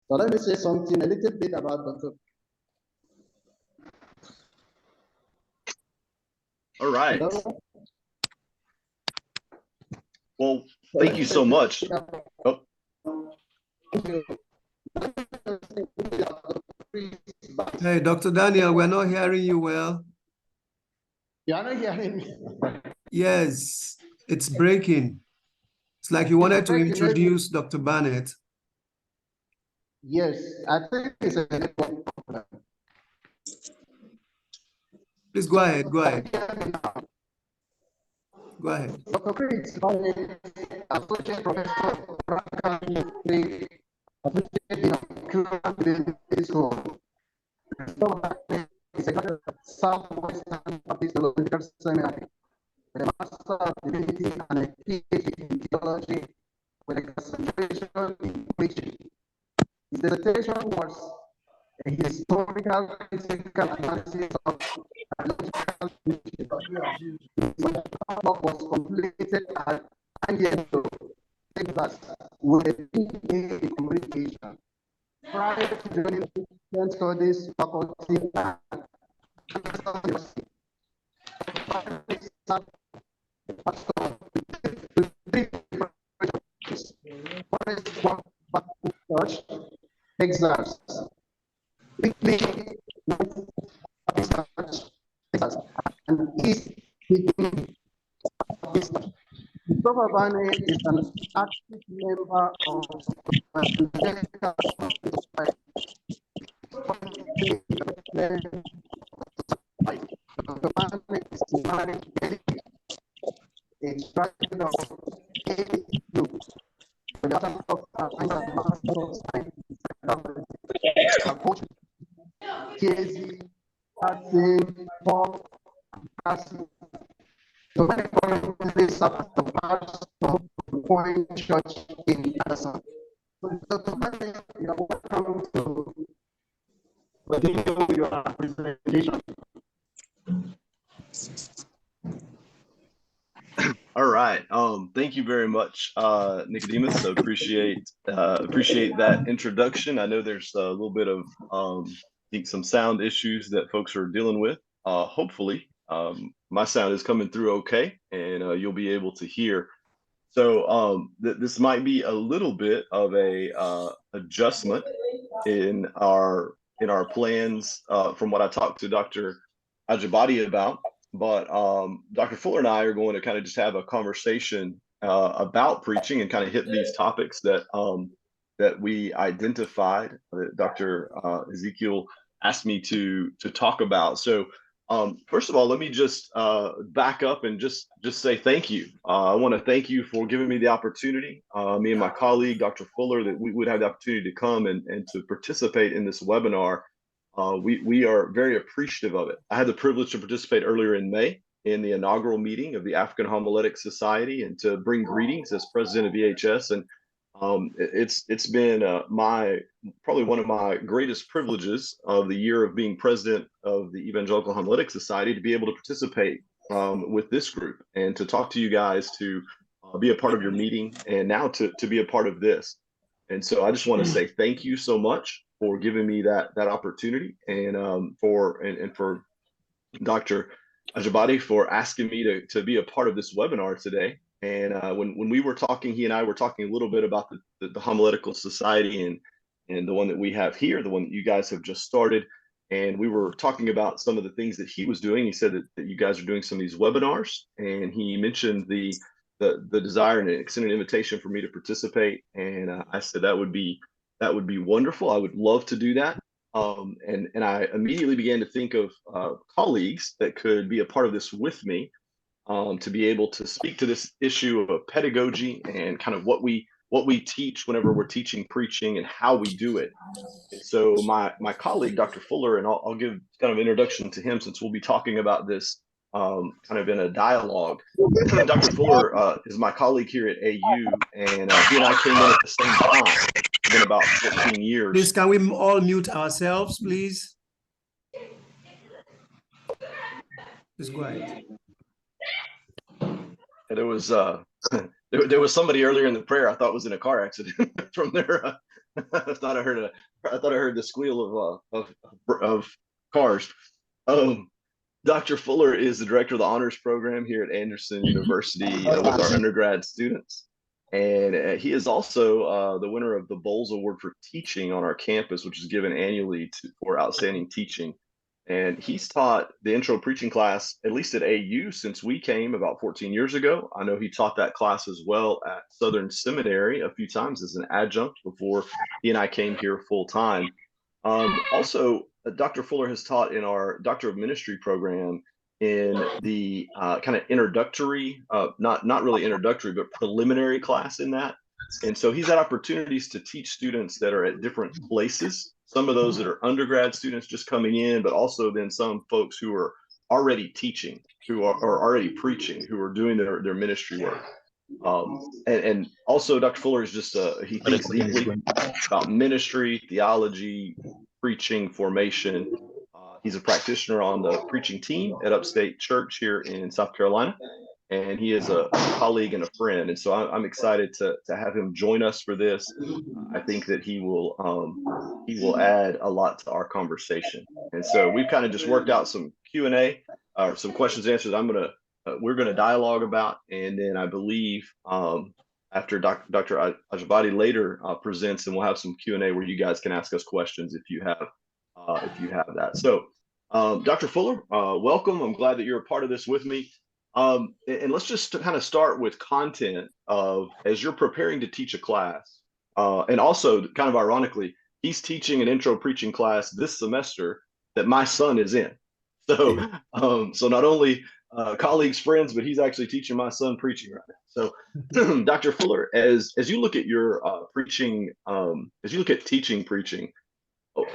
So let me say something a little bit about Dr. All right. Hello? Well, thank you so much. Oh. Hey, Dr. Daniel, we're not hearing you well. You are not hearing me. Yes, it's breaking. It's like you wanted to introduce Dr. Barnett. Yes, I think it's a network problem. Please go ahead. Go ahead. Go ahead. Dr. Chris, associate professor of practical history, Southwestern Baptist Theological Seminary, with a Master of Divinity and a PhD in theology, with a concentration in preaching. His dissertation was a historical critical analysis of theological preaching. His work was completed at San Diego, Texas, with a BA in communication. Prior to joining the Christian Studies faculty at University, Church, Texas. Weekly Texas, and he's Christopher Barney is an active member of Evangelical Society. Dr. Barney is married a graduate of AU, with a Master of Science in Psychology. Casey, Patsy, Paul, Patsy. So very currently serves as the pastor of the Point Church in Addison. So Dr. Barney, you are welcome to continue your presentation. All right. Thank you very much, Nicodemus. So appreciate that introduction. I know there's a little bit of I think some sound issues that folks are dealing with. Hopefully, my sound is coming through okay, and you'll be able to hear. So this might be a little bit of a adjustment in our plans from what I talked to Dr. Ajibadi about. But Dr. Fuller and I are going to kind of just have a conversation about preaching and kind of hit these topics that that we identified that Dr. Ezekiel asked me to talk about. So first of all, let me just back up and just say thank you. I want to thank you for giving me the opportunity, me and my colleague, Dr. Fuller, that we would have the opportunity to come and to participate in this webinar. We are very appreciative of it. I had the privilege to participate earlier in May in the inaugural meeting of the African Homiletic Society and to bring greetings as president of EHS. And it's been probably one of my greatest privileges of the year of being president of the Evangelical Homiletic Society to be able to participate with this group and to talk to you guys, to be a part of your meeting, and now to be a part of this. And so I just want to say thank you so much for giving me that opportunity, and for Dr. Ajibadi for asking me to be a part of this webinar today. And when we were talking, he and I were talking a little bit about the Homiletical Society and the one that we have here, the one that you guys have just started. And we were talking about some of the things that he was doing. He said that you guys are doing some of these webinars, and he mentioned the desire and extended an invitation for me to participate. And I said that would be wonderful. I would love to do that. And I immediately began to think of colleagues that could be a part of this with me, to be able to speak to this issue of pedagogy and kind of what we teach whenever we're teaching preaching and how we do it. And so my colleague, Dr. Fuller, and I'll give kind of introduction to him since we'll be talking about this kind of in a dialogue. Dr. Fuller is my colleague here at AU, and he and I came in at the same time. It's been about 14 years. Please, can we all mute ourselves, please? Please go ahead. And there was somebody earlier in the prayer I thought was in a car accident from their I thought I heard the squeal of cars. Um, Dr. Fuller is the director of the honors program here at Anderson University with our undergrad students. And he is also the winner of the Bowles Award for teaching on our campus, which is given annually for outstanding teaching. And he's taught the intro preaching class, at least at AU, since we came about 14 years ago. I know he taught that class as well at Southern Seminary a few times as an adjunct before he and I came here full time. Also, Dr. Fuller has taught in our Doctor of Ministry program in the kind of introductory, not really introductory, but preliminary class in that. And so he's had opportunities to teach students that are at different places. Some of those that are undergrad students just coming in, but also then some folks who are already teaching, who are already preaching, who are doing their ministry work. And also Dr. Fuller is just he thinks deeply about ministry, theology, preaching, formation. He's a practitioner on the preaching team at Upstate Church here in South Carolina, and he is a colleague and a friend. And so I'm excited to have him join us for this. I think that he will add a lot to our conversation. And so we've kind of just worked out some Q&A, some questions and answers. We're going to dialogue about, and then I believe after Dr. Ajabadi later presents, and we'll have some Q&A where you guys can ask us questions if you have that. So Dr. Fuller, welcome. I'm glad that you're a part of this with me. And let's just kind of start with content of, as you're preparing to teach a class, and also kind of ironically, he's teaching an intro preaching class this semester that my son is in. So, so not only colleagues, friends, but he's actually teaching my son preaching right now. So Dr. Fuller, as you look at your preaching, as you look at teaching preaching,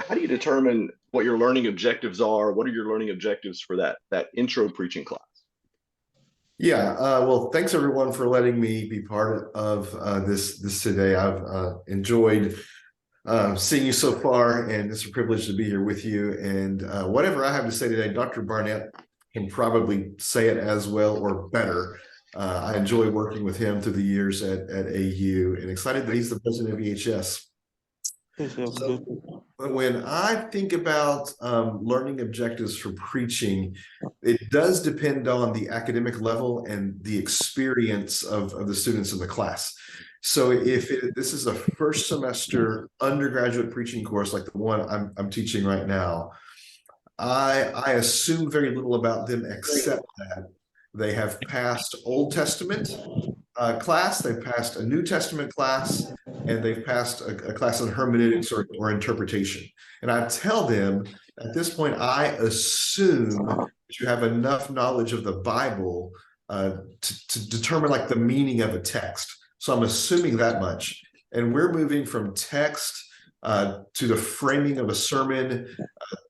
how do you determine what your learning objectives are? What are your learning objectives for that intro preaching class? Yeah, well, thanks everyone for letting me be part of this today. I've enjoyed seeing you so far, and it's a privilege to be here with you. And whatever I have to say today, Dr. Barnett can probably say it as well or better. I enjoy working with him through the years at AU, and excited that he's the president of EHS. So when I think about learning objectives for preaching, it does depend on the academic level and the experience of the students in the class. So if this is a first semester undergraduate preaching course like the one I'm teaching right now, I assume very little about them except that they have passed Old Testament class, they've passed a New Testament class, and they've passed a class on hermeneutics or interpretation. And I tell them at this point, I assume that you have enough knowledge of the Bible to determine like the meaning of a text. So I'm assuming that much. And we're moving from text to the framing of a sermon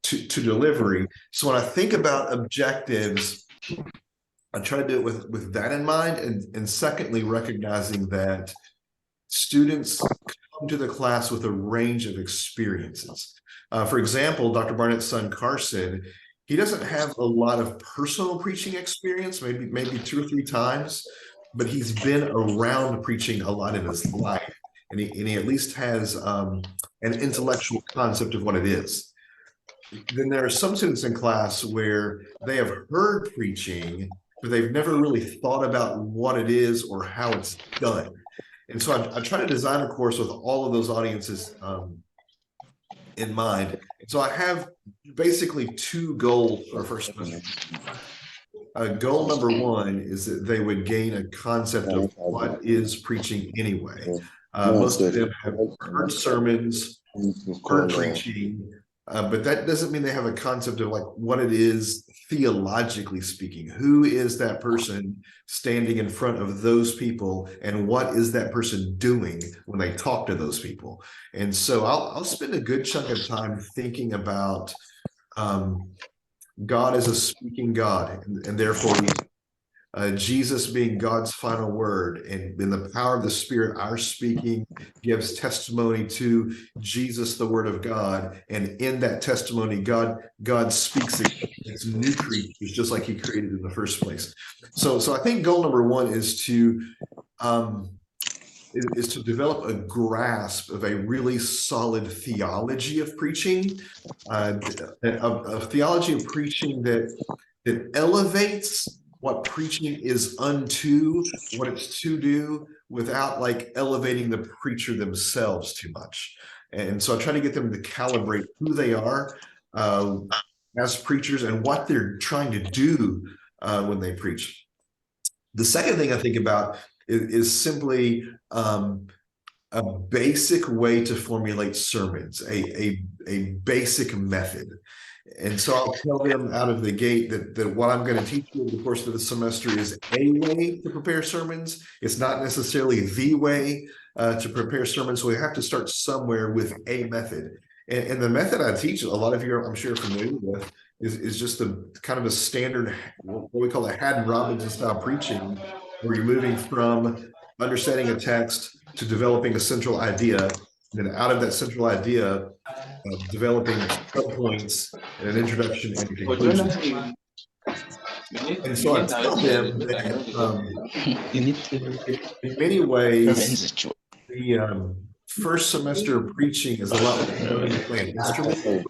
to delivery. So when I think about objectives, I try to do it with that in mind, and secondly, recognizing that students come to the class with a range of experiences. For example, Dr. Barnett's son, Carson, he doesn't have a lot of personal preaching experience, maybe 2 or 3 times, but he's been around preaching a lot in his life, and he at least has an intellectual concept of what it is. Then there are some students in class where they have heard preaching, but they've never really thought about what it is or how it's done. And so I try to design a course with all of those audiences in mind. And so I have basically 2 goals for first semester. Goal number 1 is that they would gain a concept of what is preaching anyway. Most of them have heard sermons, heard preaching, but that doesn't mean they have a concept of like what it is theologically speaking. Who is that person standing in front of those people, and what is that person doing when they talk to those people? And so I'll spend a good chunk of time thinking about God as a speaking God, and therefore Jesus being God's final word, and in the power of the Spirit, our speaking gives testimony to Jesus, the Word of God, and in that testimony, God speaks against new creatures, just like He created in the first place. So I think goal number 1 is to is to develop a grasp of a really solid theology of preaching, a theology of preaching that elevates what preaching is unto, what it's to do, without like elevating the preacher themselves too much. And so I try to get them to calibrate who they are as preachers and what they're trying to do when they preach. The second thing I think about is simply a basic way to formulate sermons, a basic method. And so I'll tell them out of the gate that what I'm going to teach you over the course of the semester is a way to prepare sermons. It's not necessarily the way to prepare sermons. So we have to start somewhere with a method. And the method I teach, a lot of you, I'm sure, are familiar with, is just a kind of a standard, what we call a Haddon Robinson style preaching, where you're moving from understanding a text to developing a central idea, and then out of that central idea, developing subpoints and an introduction and a conclusion. And so I tell them that in many ways, the first semester of preaching is a lot like learning to play an instrument.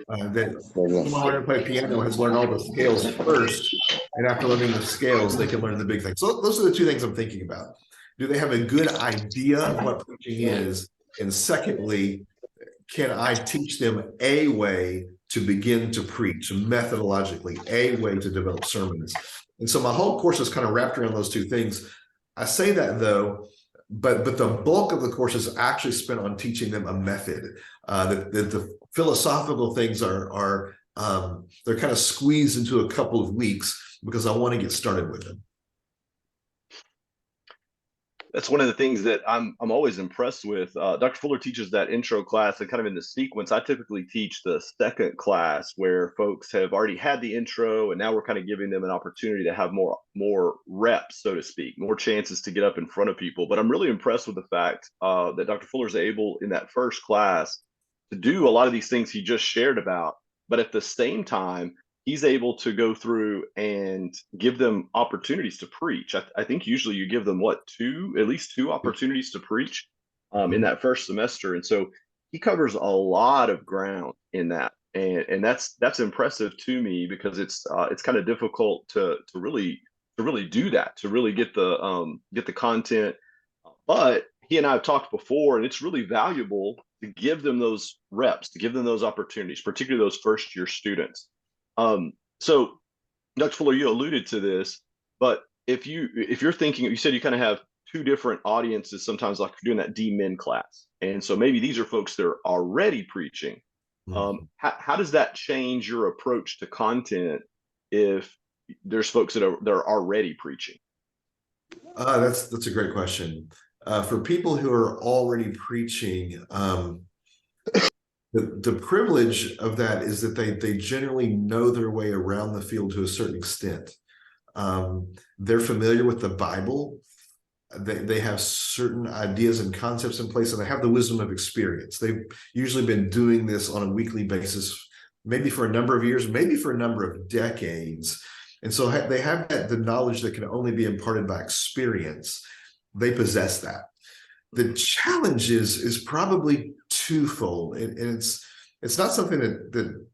That someone learning to play piano has learned all the scales first, and after learning the scales, they can learn the big things. So those are the two things I'm thinking about. Do they have a good idea of what preaching is? And secondly, can I teach them a way to begin to preach, methodologically, a way to develop sermons? And so my whole course is kind of wrapped around those two things. I say that though, but the bulk of the course is actually spent on teaching them a method. That the philosophical things are they're kind of squeezed into a couple of weeks because I want to get started with them. That's one of the things that I'm always impressed with. Dr. Fuller teaches that intro class, and kind of in the sequence, I typically teach the second class where folks have already had the intro, and now we're kind of giving them an opportunity to have more reps, so to speak, more chances to get up in front of people. But I'm really impressed with the fact that Dr. Fuller is able in that first class to do a lot of these things he just shared about, but at the same time, he's able to go through and give them opportunities to preach. I think usually you give them at least two opportunities to preach in that first semester. And so he covers a lot of ground in that. And that's impressive to me, because it's kind of difficult to really do that, to really get the content. But he and I have talked before, and it's really valuable to give them those reps, to give them those opportunities, particularly those first year students. So Dr. Fuller, you alluded to this, but if you're thinking, you said you kind of have two different audiences sometimes, like you're doing that D-Min class. And so maybe these are folks that are already preaching. How does that change your approach to content if there's folks that are already preaching? That's a great question. For people who are already preaching, the privilege of that is that they generally know their way around the field to a certain extent. They're familiar with the Bible. They have certain ideas and concepts in place, and they have the wisdom of experience. They've usually been doing this on a weekly basis, maybe for a number of years, maybe for a number of decades. And so they have the knowledge that can only be imparted by experience. They possess that. The challenge is probably twofold, and it's not something that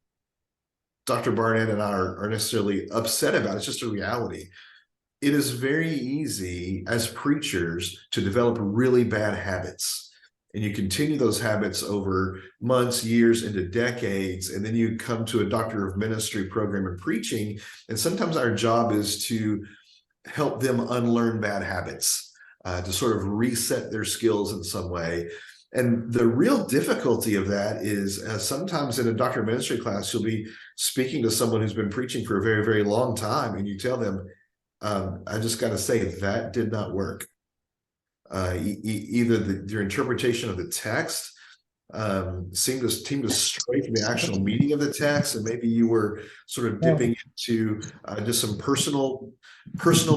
Dr. Barnett and I are necessarily upset about. It's just a reality. It is very easy as preachers to develop really bad habits, and you continue those habits over months, years, into decades, and then you come to a doctor of ministry program in preaching, and sometimes our job is to help them unlearn bad habits, to sort of reset their skills in some way. And the real difficulty of that is sometimes in a doctor of ministry class, you'll be speaking to someone who's been preaching for a very, very long time, and you tell them, I just got to say, that did not work. Either your interpretation of the text seemed to stray from the actual meaning of the text, and maybe you were sort of dipping into just some personal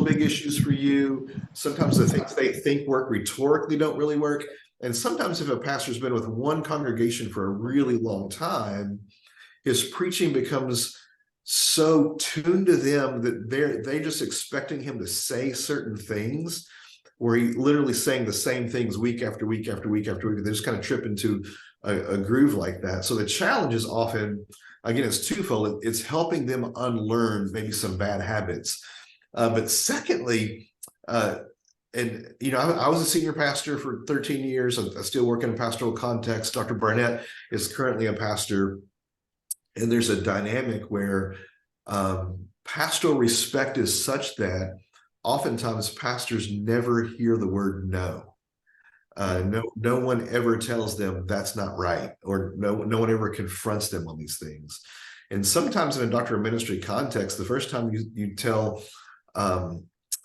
big issues for you. Sometimes the things they think work rhetorically don't really work. And sometimes if a pastor's been with one congregation for a really long time, his preaching becomes so tuned to them that they're just expecting him to say certain things where he literally saying the same things week after week after week after week. They just kind of trip into a groove like that. So the challenge is often, again, it's twofold. It's helping them unlearn maybe some bad habits. But secondly, and I was a senior pastor for 13 years. I still work in a pastoral context. Dr. Barnett is currently a pastor. And there's a dynamic where pastoral respect is such that oftentimes pastors never hear the word no. No one ever tells them that's not right, or no one ever confronts them on these things. And sometimes in a doctoral ministry context, the first time you tell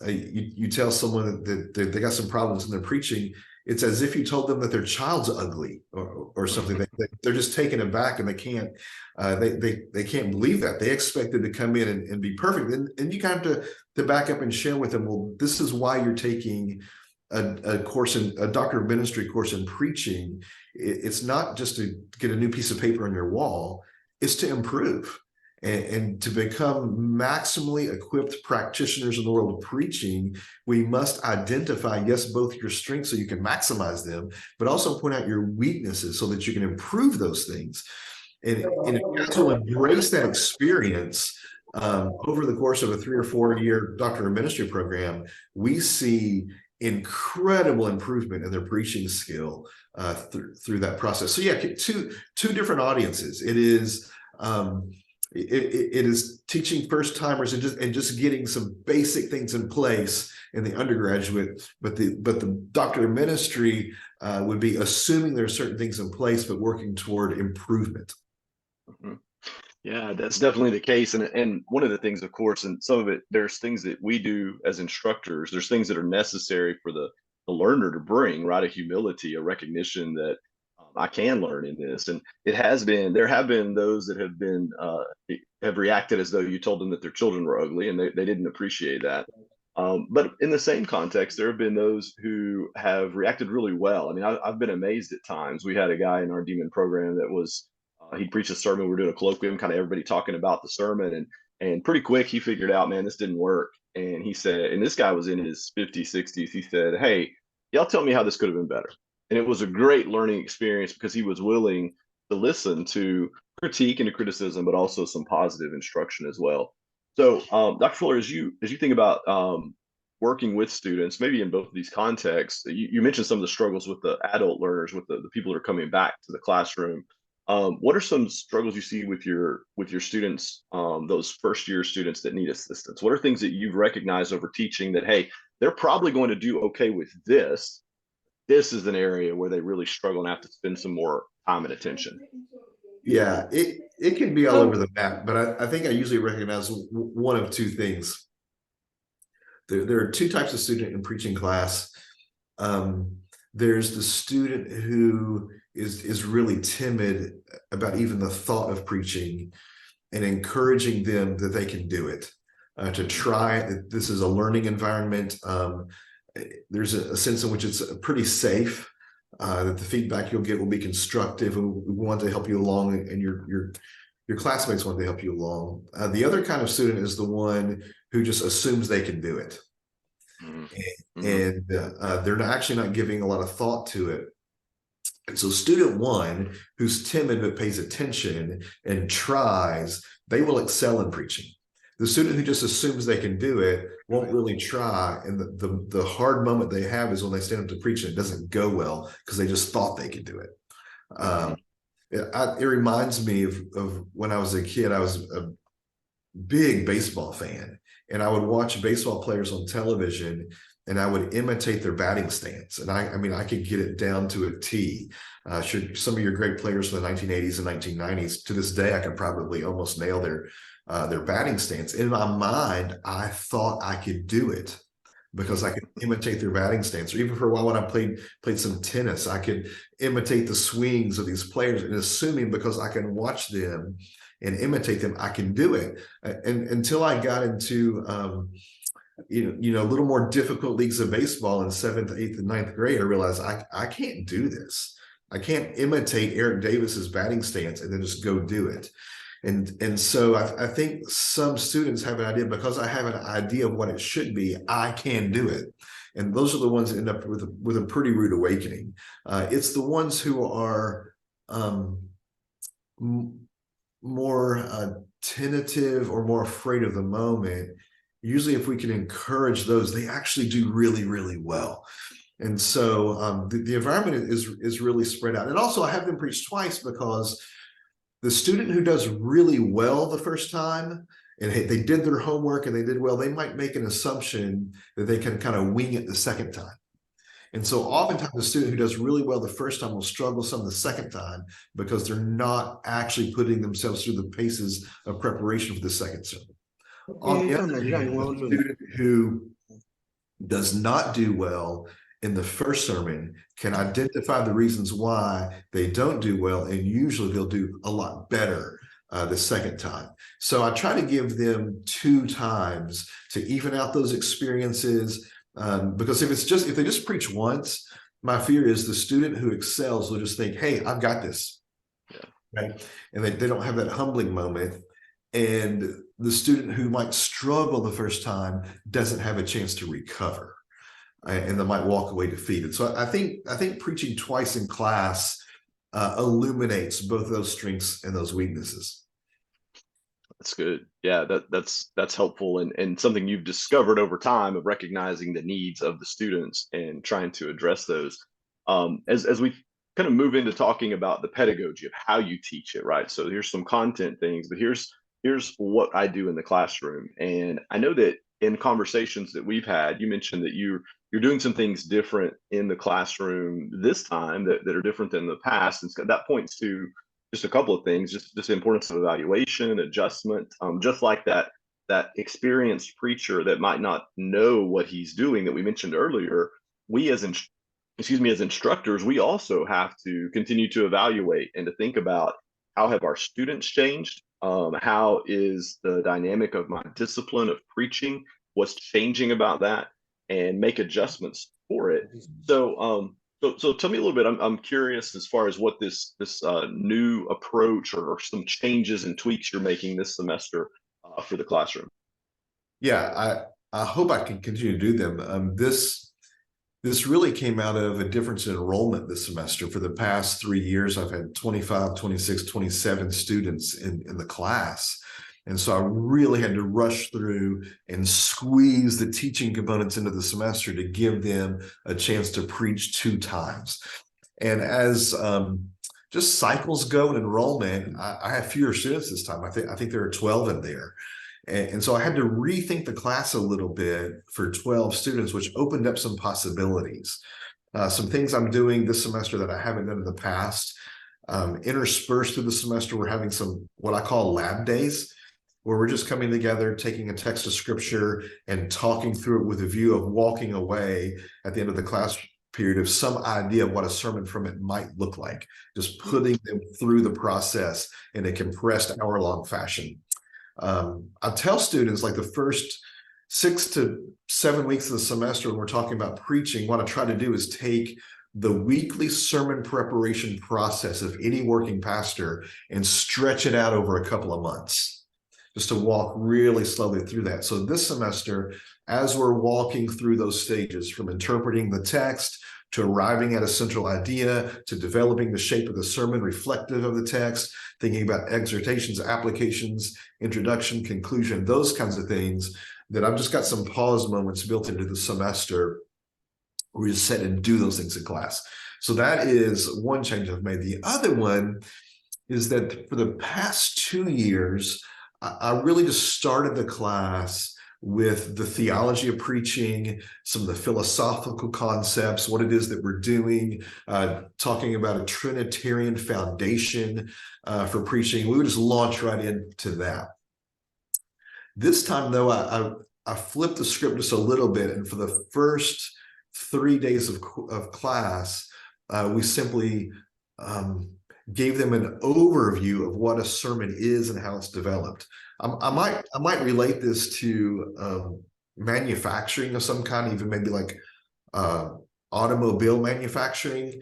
you tell someone that they got some problems in their preaching, it's as if you told them that their child's ugly or something. They're just taken aback, and they can't believe that. They expected to come in and be perfect. And you kind of have to back up and share with them, well, this is why you're taking a course in a doctor of ministry course in preaching. It's not just to get a new piece of paper on your wall, it's to improve and to become maximally equipped practitioners in the world of preaching. We must identify, yes, both your strengths so you can maximize them, but also point out your weaknesses so that you can improve those things. And if you guys will embrace that experience over the course of a 3 or 4 year doctor of ministry program, we see incredible improvement in their preaching skill through that process. So yeah, two different audiences. It is it is teaching first timers and just getting some basic things in place in the undergraduate, but the doctor of ministry would be assuming there are certain things in place but working toward improvement. Mm-hmm. Yeah, that's definitely the case. And one of the things, of course, and some of it, there's things that we do as instructors, there's things that are necessary for the learner to bring, right? A humility, a recognition that I can learn in this. And there have been those that have reacted as though you told them that their children were ugly, and they didn't appreciate that. But in the same context, there have been those who have reacted really well. I mean, I've been amazed at times. We had a guy in our demon program that was, he preached a sermon. We were doing a colloquium, kind of everybody talking about the sermon, and pretty quick he figured out, man, this didn't work. And he said, and this guy was in his 50s, 60s. He said, hey, y'all tell me how this could have been better. And it was a great learning experience because he was willing to listen to critique and to criticism, but also some positive instruction as well. So, Dr. Fuller, as you think about working with students, maybe in both of these contexts, you mentioned some of the struggles with the adult learners, with the people that are coming back to the classroom. What are some struggles you see with your students, those first year students that need assistance? What are things that you've recognized over teaching that, hey, they're probably going to do okay with this? This is an area where they really struggle and have to spend some more time and attention. Yeah, it can be all over the map, but I think I usually recognize one of two things. There are two types of student in preaching class. There's the student who is really timid about even the thought of preaching, and encouraging them that they can do it, to try. This is a learning environment. There's a sense in which it's pretty safe, that the feedback you'll get will be constructive, and we want to help you along, and your classmates want to help you along. The other kind of student is the one who just assumes they can do it. Mm-hmm. And they're actually not giving a lot of thought to it. And so student one, who's timid but pays attention and tries, they will excel in preaching. The student who just assumes they can do it won't really try, and the hard moment they have is when they stand up to preach and it doesn't go well because they just thought they could do it. It reminds me of when I was a kid. I was a big baseball fan, and I would watch baseball players on television, and I would imitate their batting stance. And I mean, I could get it down to a T. Some of your great players from the 1980s and 1990s, to this day, I can probably almost nail their batting stance. In my mind, I thought I could do it because I could imitate their batting stance. Or even for a while when I played some tennis, I could imitate the swings of these players, and assuming because I can watch them and imitate them, I can do it. And until I got into a little more difficult leagues of baseball in 7th, 8th, and 9th grade, I realized I can't do this. I can't imitate Eric Davis's batting stance and then just go do it. And so I think some students have an idea, because I have an idea of what it should be, I can do it. And those are the ones that end up with a pretty rude awakening. It's the ones who are more tentative or more afraid of the moment. Usually if we can encourage those, they actually do really, really well. And so the environment is really spread out. And also I have them preach twice because the student who does really well the first time, and they did their homework and they did well, they might make an assumption that they can kind of wing it the second time. And so oftentimes the student who does really well the first time will struggle some the second time because they're not actually putting themselves through the paces of preparation for the second sermon. On the other hand, the student who does not do well in the first sermon can identify the reasons why they don't do well, and usually they'll do a lot better the second time. So I try to give them 2 times to even out those experiences, because if they just preach once, my fear is the student who excels will just think, hey, I've got this. Yeah. Right? And they don't have that humbling moment. And the student who might struggle the first time doesn't have a chance to recover, and they might walk away defeated. So I think preaching twice in class illuminates both those strengths and those weaknesses. That's good. Yeah, that's helpful, and something you've discovered over time of recognizing the needs of the students and trying to address those. As we kind of move into talking about the pedagogy of how you teach it, right? So here's some content things, but here's what I do in the classroom. And I know that in conversations that we've had, you mentioned that you're doing some things different in the classroom this time that are different than the past. And so that points to just a couple of things, just the importance of evaluation, adjustment, just like that experienced preacher that might not know what he's doing that we mentioned earlier. We as instructors, we also have to continue to evaluate and to think about how have our students changed? How is the dynamic of my discipline of preaching? What's changing about that? And make adjustments for it. So tell me a little bit. I'm curious as far as what this new approach or some changes and tweaks you're making this semester for the classroom. Yeah, I hope I can continue to do them. This really came out of a difference in enrollment this semester. For the past 3 years, I've had 25, 26, 27 students in the class. And so I really had to rush through and squeeze the teaching components into the semester to give them a chance to preach 2 times. And as just cycles go in enrollment, I have fewer students this time. I think there are 12 in there. And so I had to rethink the class a little bit for 12 students, which opened up some possibilities. Some things I'm doing this semester that I haven't done in the past. Interspersed through the semester, we're having some what I call lab days, where we're just coming together, taking a text of scripture and talking through it with a view of walking away at the end of the class period of some idea of what a sermon from it might look like, just putting them through the process in a compressed hour-long fashion. I tell students, like the first 6 to 7 weeks of the semester when we're talking about preaching, what I try to do is take the weekly sermon preparation process of any working pastor and stretch it out over a couple of months, just to walk really slowly through that. So this semester, as we're walking through those stages, from interpreting the text to arriving at a central idea, to developing the shape of the sermon reflective of the text, thinking about exhortations, applications, introduction, conclusion, those kinds of things, that I've just got some pause moments built into the semester where we just sit and do those things in class. So that is one change I've made. The other one is that for the past 2 years, I really just started the class with the theology of preaching, some of the philosophical concepts, what it is that we're doing, talking about a Trinitarian foundation for preaching. We would just launch right into that. This time, though, I flipped the script just a little bit, and for the first 3 days of class, we simply gave them an overview of what a sermon is and how it's developed. I might relate this to manufacturing of some kind, even maybe like automobile manufacturing.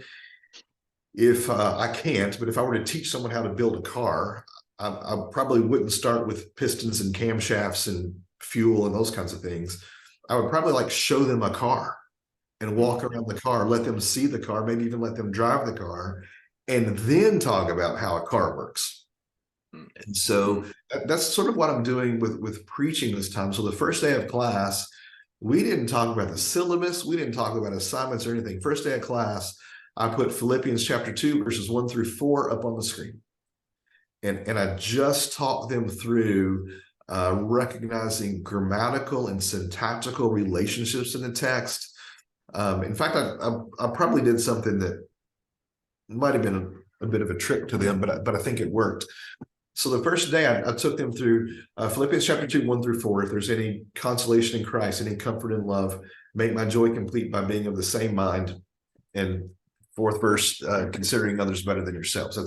If I can't, but if I were to teach someone how to build a car, I probably wouldn't start with pistons and camshafts and fuel and those kinds of things. I would probably like show them a car and walk around the car, let them see the car, maybe even let them drive the car, and then talk about how a car works. And so that's sort of what I'm doing with preaching this time. So the first day of class, we didn't talk about the syllabus. We didn't talk about assignments or anything. First day of class, I put Philippians chapter 2, verses 1 through 4 up on the screen. And I just talked them through recognizing grammatical and syntactical relationships in the text. In fact, I probably did something that might have been a bit of a trick to them, but I think it worked. So the first day I took them through Philippians chapter 2, 1 through 4. If there's any consolation in Christ, any comfort in love, make my joy complete by being of the same mind. And fourth verse, considering others better than yourselves.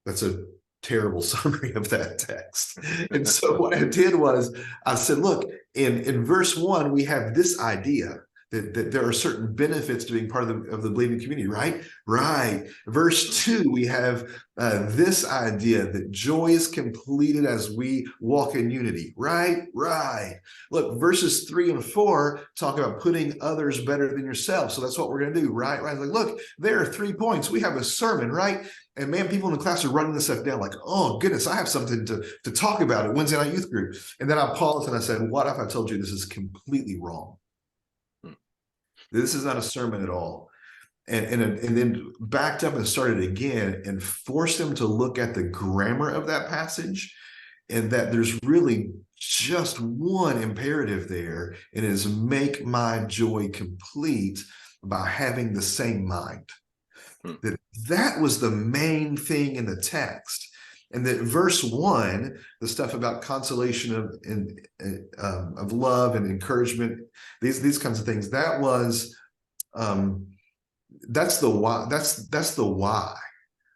That's a terrible summary of that text. And so what I did was I said, look, in verse 1, we have this idea that there are certain benefits to being part of the believing community, right? Right. Verse 2, we have this idea that joy is completed as we walk in unity, right? Right. Look, verses 3 and 4 talk about putting others better than yourself. So that's what we're going to do, right? Right. Like, look, there are 3 points. We have a sermon, right? And man, people in the class are writing this stuff down like, oh, goodness, I have something to talk about at Wednesday night youth group. And then I paused and I said, what if I told you this is completely wrong? This is not a sermon at all. And then backed up and started again and forced them to look at the grammar of that passage, and that there's really just one imperative there, and it is make my joy complete by having the same mind. That was the main thing in the text. And that verse 1, the stuff about consolation of love and encouragement, these kinds of things, that was that's the why. That's the why.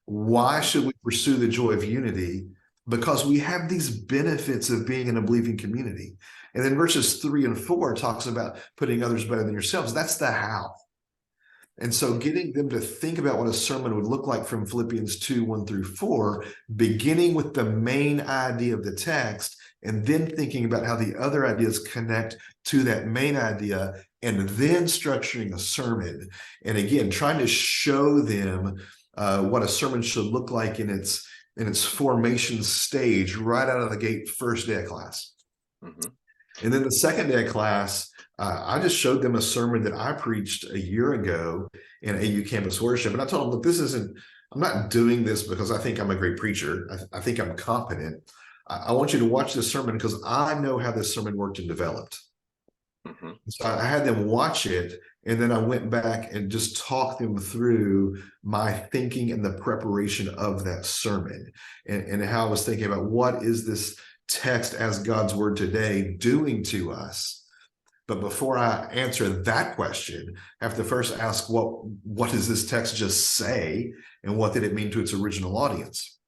Why should we pursue the joy of unity? Because we have these benefits of being in a believing community. And then verses 3 and 4 talks about putting others better than yourselves. That's the how. And so getting them to think about what a sermon would look like from Philippians 2, 1 through 4, beginning with the main idea of the text, and then thinking about how the other ideas connect to that main idea, and then structuring a sermon. And again, trying to show them what a sermon should look like in its formation stage right out of the gate, first day of class. And then the second day of class, I just showed them a sermon that I preached a year ago in AU Campus Worship. And I told them, look, I'm not doing this because I think I'm a great preacher. I think I'm competent. I want you to watch this sermon because I know how this sermon worked and developed. So I had them watch it, and then I went back and just talked them through my thinking and the preparation of that sermon, and how I was thinking about what is this text as God's word today doing to us. But before I answer that question, I have to first ask, what does this text just say, and what did it mean to its original audience?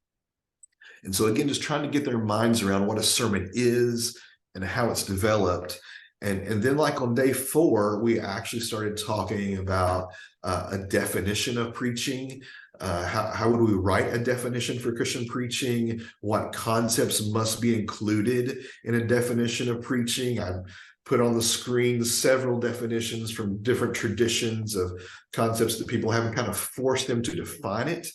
And so again, just trying to get their minds around what a sermon is and how it's developed. And then like on day 4, we actually started talking about a definition of preaching. How would we write a definition for Christian preaching? What concepts must be included in a definition of preaching? I put on the screen several definitions from different traditions of concepts that people have, and kind of forced them to define it.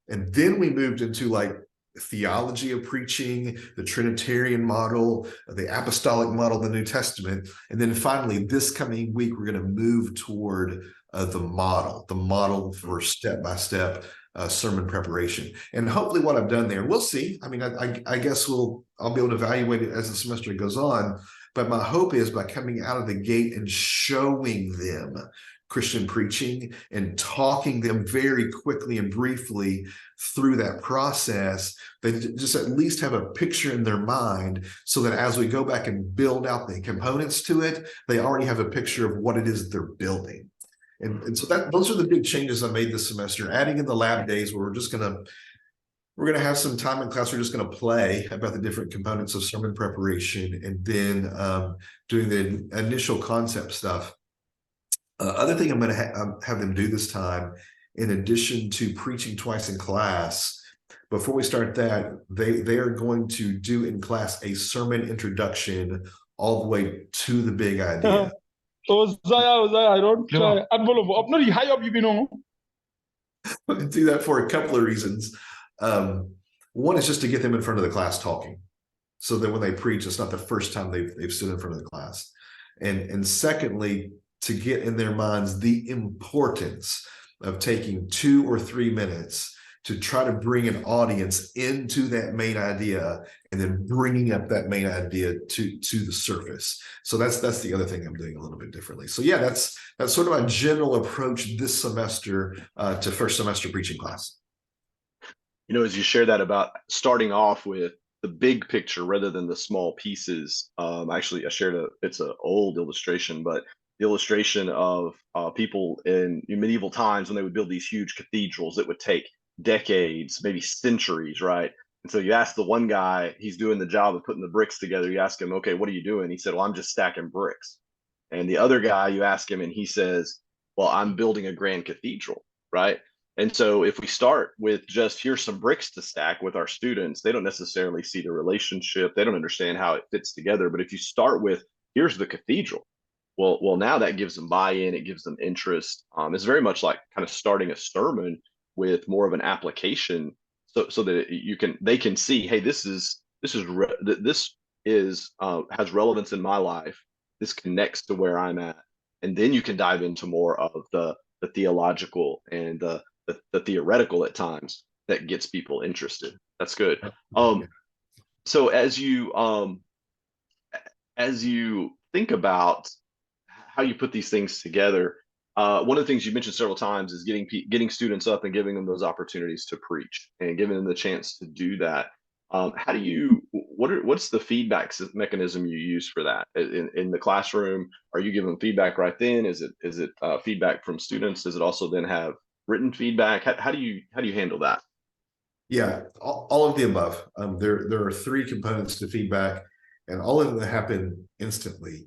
And then we moved into like theology of preaching, the Trinitarian model, the apostolic model of the New Testament. And then finally, this coming week, we're going to move toward the model for step-by-step sermon preparation. And hopefully what I've done there, we'll see. I mean, I guess I'll be able to evaluate it as the semester goes on. But my hope is by coming out of the gate and showing them Christian preaching and talking them very quickly and briefly through that process, they just at least have a picture in their mind, so that as we go back and build out the components to it, they already have a picture of what it is they're building. And so those are the big changes I made this semester, adding in the lab days where we're going to have some time in class. We're just going to play about the different components of sermon preparation, and then doing the initial concept stuff. Other thing I'm going to have them do this time, in addition to preaching twice in class, before we start that, they are going to do in class a sermon introduction all the way to the big idea. I don't try. No, high up you know. I do that for a couple of reasons. One is just to get them in front of the class talking, so that when they preach, it's not the first time they've stood in front of the class. And secondly, to get in their minds the importance of taking 2 or 3 minutes to try to bring an audience into that main idea and then bringing up that main idea to the surface. So that's the other thing I'm doing a little bit differently. So yeah, that's sort of my general approach this semester to first semester preaching class. You know, as you share that about starting off with the big picture rather than the small pieces, actually I shared it's an old illustration, but the illustration of people in medieval times when they would build these huge cathedrals that would take decades, maybe centuries, right? And so you ask the one guy, he's doing the job of putting the bricks together. You ask him, okay, what are you doing? He said, well, I'm just stacking bricks. And the other guy, you ask him and he says, well, I'm building a grand cathedral, right? And so if we start with just here's some bricks to stack with our students, they don't necessarily see the relationship. They don't understand how it fits together. But if you start with here's the cathedral, well, now that gives them buy-in, it gives them interest. It's very much like kind of starting a sermon with more of an application, so that they can see, hey, this has relevance in my life. This connects to where I'm at, and then you can dive into more of the theological and the theoretical at times that gets people interested. That's good. So as you think about how you put these things together, one of the things you mentioned several times is getting students up and giving them those opportunities to preach and giving them the chance to do that. What's the feedback mechanism you use for that in the classroom? Are you giving feedback right then? Is it feedback from students? Does it also then have written feedback? How do you handle that? Yeah, all of the above. There are 3 components to feedback, and all of them happen instantly.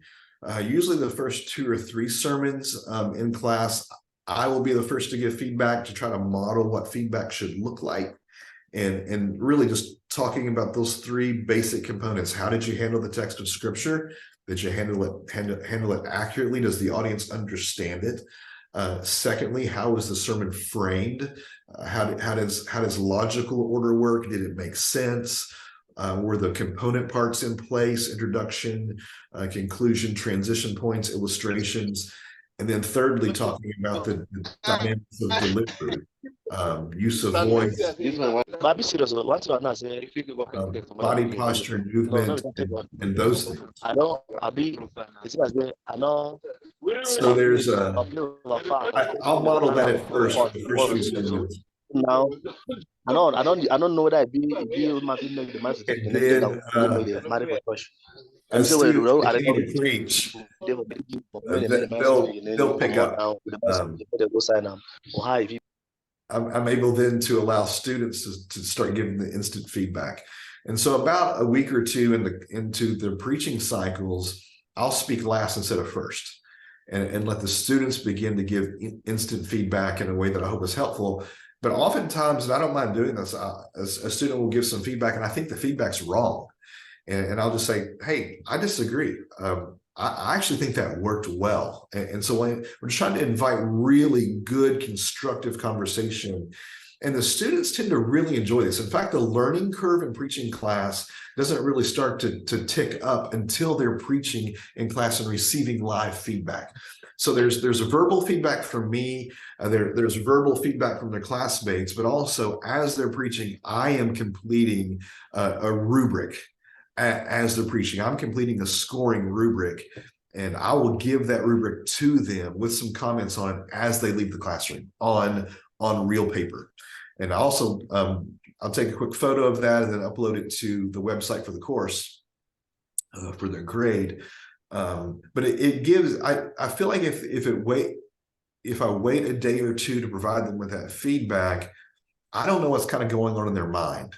Usually the first 2 or 3 sermons in class, I will be the first to give feedback to try to model what feedback should look like. And really just talking about those 3 basic components. How did you handle the text of scripture? Did you handle it accurately? Does the audience understand it? Secondly, how was the sermon framed? How does logical order work? Did it make sense? Were the component parts in place? Introduction, conclusion, transition points, illustrations. And then thirdly, talking about the dynamics of delivery, use of voice, body posture, movement, and those things. So there's I'll model that at first, the first few sermons. Now, I don't know that as students continue to preach, they'll pick up. I'm able then to allow students to start giving the instant feedback. And so about a week or 2 into the preaching cycles, I'll speak last instead of first, and let the students begin to give instant feedback in a way that I hope is helpful. But oftentimes, and I don't mind doing this, a student will give some feedback and I think the feedback's wrong. And I'll just say, hey, I disagree. I actually think that worked well. And so we're just trying to invite really good, constructive conversation. And the students tend to really enjoy this. In fact, the learning curve in preaching class doesn't really start to tick up until they're preaching in class and receiving live feedback. So there's a verbal feedback from me, there's verbal feedback from their classmates, but also as they're preaching, I am completing a rubric as they're preaching. I'm completing a scoring rubric, and I will give that rubric to them with some comments on it as they leave the classroom on real paper. And also, I'll take a quick photo of that and then upload it to the website for the course for their grade. But it gives, I feel like if I wait a day or 2 to provide them with that feedback, I don't know what's kind of going on in their mind,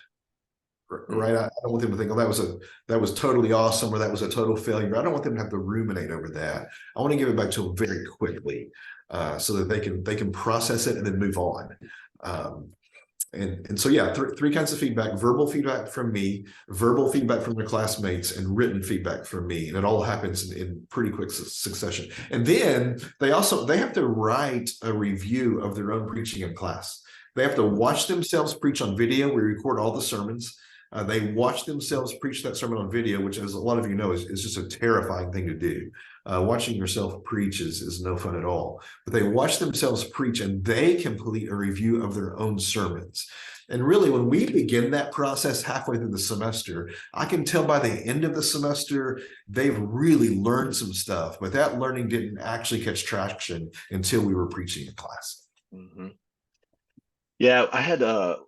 right? I don't want them to think, oh, that was totally awesome, or that was a total failure. I don't want them to have to ruminate over that. I want to give it back to them very quickly, so that they can process it and then move on. And so, yeah, three kinds of feedback: verbal feedback from me, verbal feedback from their classmates, and written feedback from me. And it all happens in pretty quick succession. And then they have to write a review of their own preaching in class. They have to watch themselves preach on video. We record all the sermons. They watch themselves preach that sermon on video, which, as a lot of you know, is just a terrifying thing to do. Watching yourself preach is no fun at all. But they watch themselves preach, and they complete a review of their own sermons. And really, when we begin that process halfway through the semester, I can tell by the end of the semester, they've really learned some stuff. But that learning didn't actually catch traction until we were preaching in class. Mm-hmm. Yeah, I had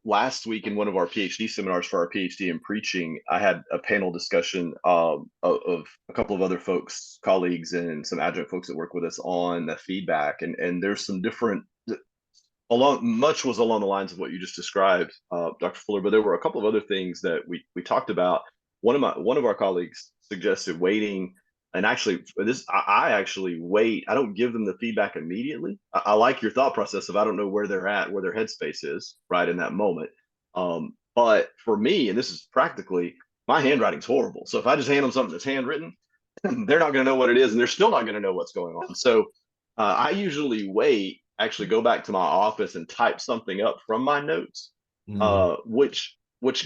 last week in one of our PhD seminars for our PhD in preaching, I had a panel discussion of a couple of other folks, colleagues, and some adjunct folks that work with us on the feedback. And there's some different, much was along the lines of what you just described, Dr. Fuller, but there were a couple of other things that we talked about. One of our colleagues suggested waiting. And actually, I actually wait. I don't give them the feedback immediately. I like your thought process of I don't know where they're at, where their headspace is right in that moment. But for me, and this is practically, my handwriting's horrible. So if I just hand them something that's handwritten, they're not going to know what it is, and they're still not going to know what's going on. So I usually wait, actually go back to my office and type something up from my notes, which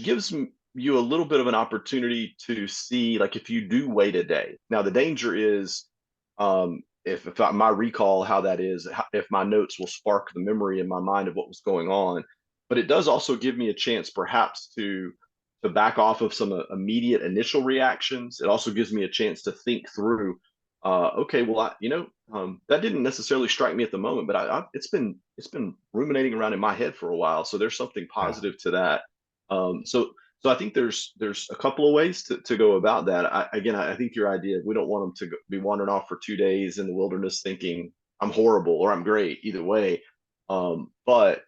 gives you a little bit of an opportunity to see, like, if you do wait a day. Now, the danger is if my recall, how that is, if my notes will spark the memory in my mind of what was going on. But it does also give me a chance perhaps to back off of some immediate initial reactions. It also gives me a chance to think through, okay, well, that didn't necessarily strike me at the moment, but it's been ruminating around in my head for a while. So there's something positive to that. So I think there's a couple of ways to go about that. I think your idea, we don't want them to be wandering off for 2 days in the wilderness thinking I'm horrible or I'm great, either way. But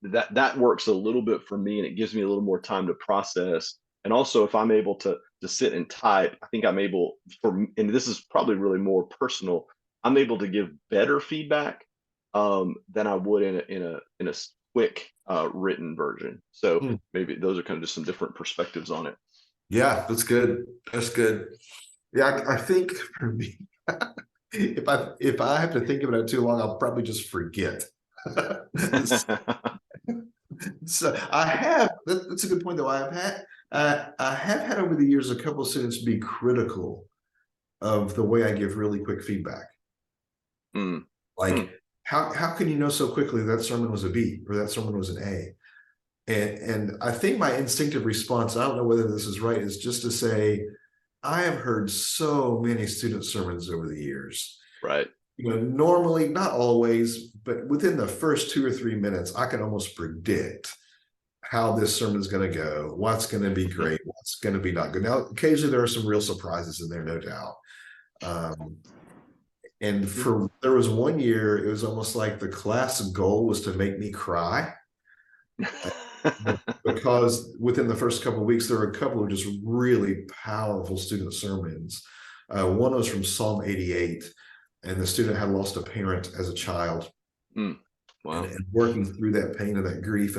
that works a little bit for me, and it gives me a little more time to process. And also, if I'm able to sit and type, I think I'm able, and this is probably really more personal, I'm able to give better feedback than I would in a quick written version. So maybe those are kind of just some different perspectives on it. Yeah, that's good. That's good. Yeah, I think for me, if I have to think about it too long, I'll probably just forget. So that's a good point, though. I have had over the years a couple of students be critical of the way I give really quick feedback. How can you know so quickly that sermon was a B or that sermon was an A? And I think my instinctive response, I don't know whether this is right, is just to say, I have heard so many student sermons over the years. Right. Normally, not always, but within the first 2 or 3 minutes, I can almost predict how this sermon is going to go, what's going to be great, what's going to be not good. Now, occasionally there are some real surprises in there, no doubt. And there was one year, it was almost like the class goal was to make me cry. Because within the first couple of weeks, there were a couple of just really powerful student sermons. One was from Psalm 88, and the student had lost a parent as a child. Wow. And working through that pain and that grief,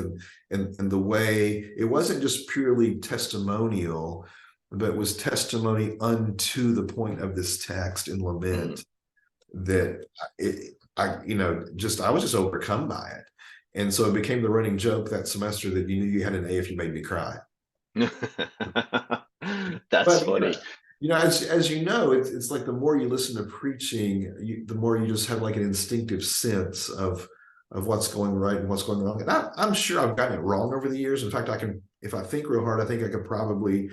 and the way it wasn't just purely testimonial, but it was testimony unto the point of this text in lament. That I was just overcome by it. And so it became the running joke that semester that you knew you had an A if you made me cry. That's funny. As you know, it's like the more you listen to preaching, the more you just have like an instinctive sense of what's going right and what's going wrong. And I'm sure I've gotten it wrong over the years. In fact, if I think real hard, I think I could probably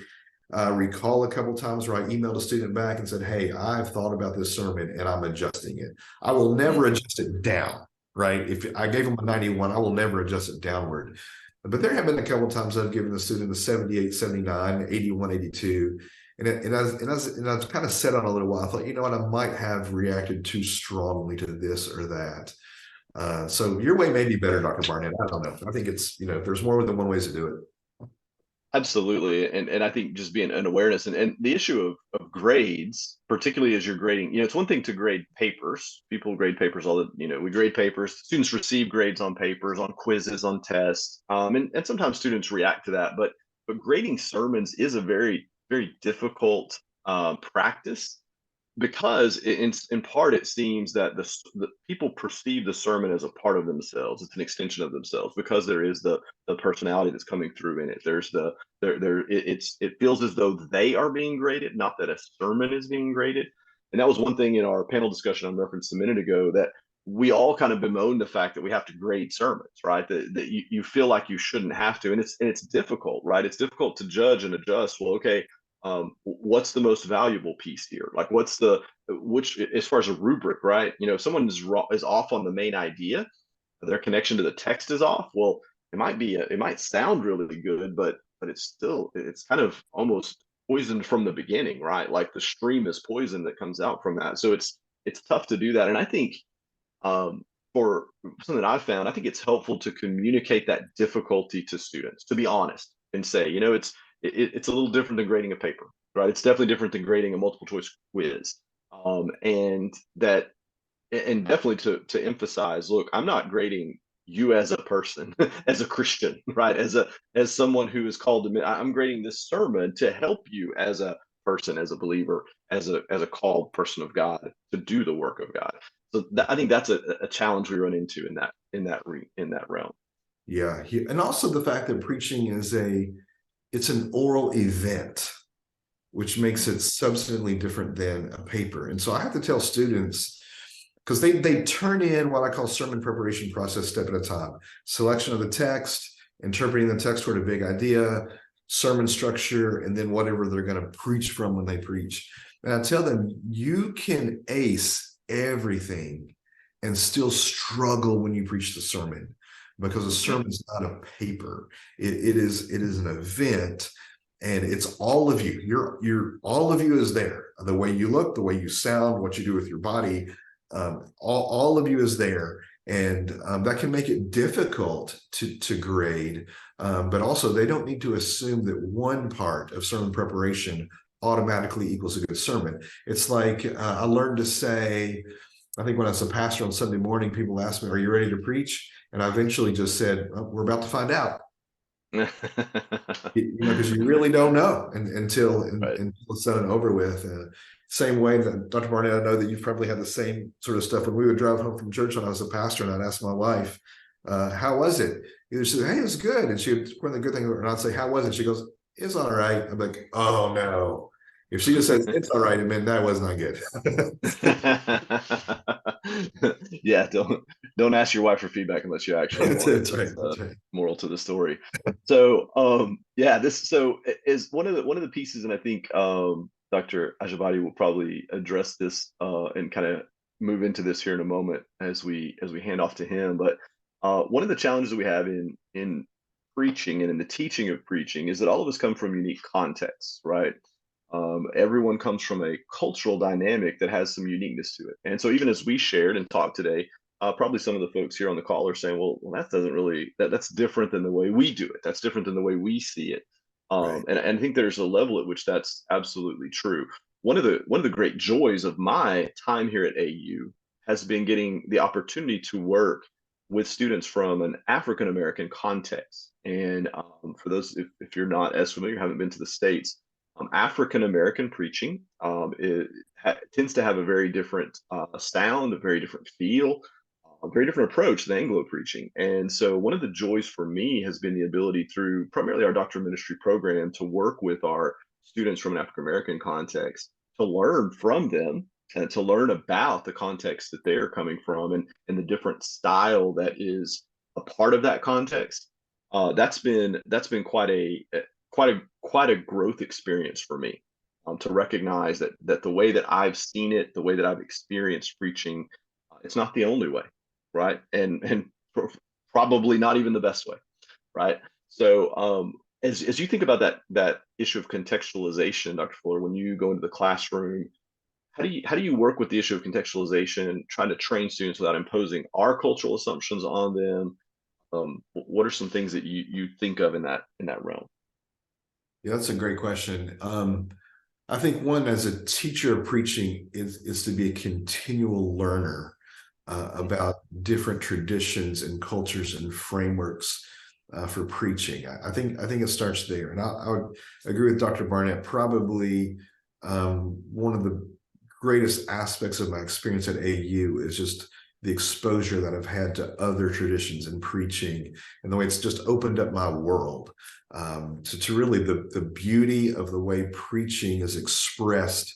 recall a couple times where I emailed a student back and said, hey, I've thought about this sermon and I'm adjusting it. I will never adjust it down. Right. If I gave them a 91, I will never adjust it downward. But there have been a couple of times I've given the student a 78, 79, 81, 82. And I was kind of set on a little while. I thought, you know what, I might have reacted too strongly to this or that. So your way may be better, Dr. Barnett. I don't know. I think it's, there's more than one way to do it. Absolutely. And I think just being an awareness and the issue of grades, particularly as you're grading, it's one thing to grade papers. People grade papers all the, we grade papers. Students receive grades on papers, on quizzes, on tests. And sometimes students react to that. But grading sermons is a very, very difficult practice because in part it seems that the people perceive the sermon as a part of themselves. It's an extension of themselves because there is the personality that's coming through in it. There's it feels as though they are being graded, not that a sermon is being graded. And that was one thing in our panel discussion I referenced a minute ago, that we all kind of bemoan the fact that we have to grade sermons, right? That you feel like you shouldn't have to, and it's difficult, right? It's difficult to judge and adjust. Well, okay, what's the most valuable piece here? Like, which, as far as a rubric, right? If someone is off on the main idea, their connection to the text is off. Well, it might sound really good, but it's kind of almost poisoned from the beginning, right? Like the stream is poison that comes out from that. So it's tough to do that. And I think for something that I've found, I think it's helpful to communicate that difficulty to students, to be honest and say, it's a little different than grading a paper, right? It's definitely different than grading a multiple choice quiz. And definitely to emphasize, look, I'm not grading you as a person, as a Christian, right? As someone who is called to, I'm grading this sermon to help you as a person, as a believer, as a called person of God to do the work of God. So I think that's a challenge we run into in that realm. Yeah, and also the fact that preaching it's an oral event, which makes it substantially different than a paper. And so I have to tell students, because they turn in what I call sermon preparation process step at a time: selection of the text, interpreting the text toward a big idea, sermon structure, and then whatever they're going to preach from when they preach. And I tell them, you can ace everything and still struggle when you preach the sermon, because a sermon is not a paper. It is an event, and it's all of you. You're all of you is there. The way you look, the way you sound, what you do with your body, all of you is there, and that can make it difficult to grade. But also, they don't need to assume that one part of sermon preparation automatically equals a good sermon. It's like I learned to say, I think when I was a pastor on Sunday morning, people asked me, "Are you ready to preach?" And I eventually just said, "Oh, we're about to find out." Because you really don't know until it's done and over with. Same way that Dr. Barnett, I know that you've probably had the same sort of stuff. When we would drive home from church when I was a pastor, and I'd ask my wife, "How was it?" Either she said, "Hey, it was good," and she would point the good thing, and I'd say, "How was it?" She goes, "It's all right." I'm like, "Oh no." If she just says it's all right, it meant that was not good. Yeah, don't ask your wife for feedback unless you actually want it. That's right. Moral to the story. So this is one of the pieces, and I think Dr. Ajabadi will probably address this and kind of move into this here in a moment as we hand off to him. But one of the challenges that we have in preaching and in the teaching of preaching is that all of us come from unique contexts, right? Everyone comes from a cultural dynamic that has some uniqueness to it. And so even as we shared and talked today, probably some of the folks here on the call are saying, well, that doesn't really, that's different than the way we do it. That's different than the way we see it. Right. And I think there's a level at which that's absolutely true. One of the great joys of my time here at AU has been getting the opportunity to work with students from an African American context. And for those, if you're not as familiar, haven't been to the States, African American preaching tends to have a very different sound, a very different feel, a very different approach than Anglo preaching. And so one of the joys for me has been the ability, through primarily our doctoral ministry program, to work with our students from an African American context, to learn from them and to learn about the context that they're coming from, and the different style that is a part of that context. That's been quite a growth experience for me, to recognize that the way that I've seen it, the way that I've experienced preaching, it's not the only way, right? And probably not even the best way, right? So as you think about that issue of contextualization, Dr. Fuller, when you go into the classroom, how do you work with the issue of contextualization and trying to train students without imposing our cultural assumptions on them? What are some things that you think of in that realm? Yeah, that's a great question. I think one, as a teacher of preaching, is to be a continual learner about different traditions and cultures and frameworks for preaching. I think it starts there, and I would agree with Dr. Barnett. Probably one of the greatest aspects of my experience at AU is just the exposure that I've had to other traditions in preaching, and the way it's just opened up my world to really the beauty of the way preaching is expressed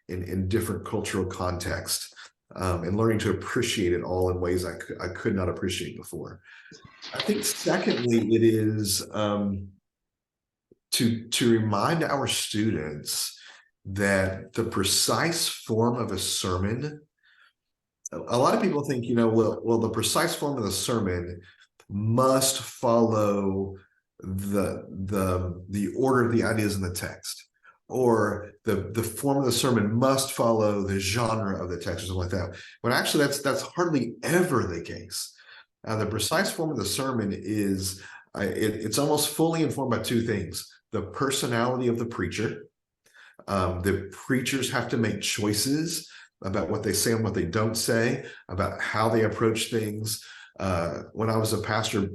in different cultural contexts, and learning to appreciate it all in ways I could not appreciate before. I think secondly, it is to remind our students that the precise form of a sermon, a lot of people think, well, the precise form of the sermon must follow the order of the ideas in the text, or the form of the sermon must follow the genre of the text, or something like that. But actually, that's hardly ever the case. The precise form of the sermon is it's almost fully informed by two things: the personality of the preacher. The preachers have to make choices about what they say and what they don't say, about how they approach things. When I was a pastor,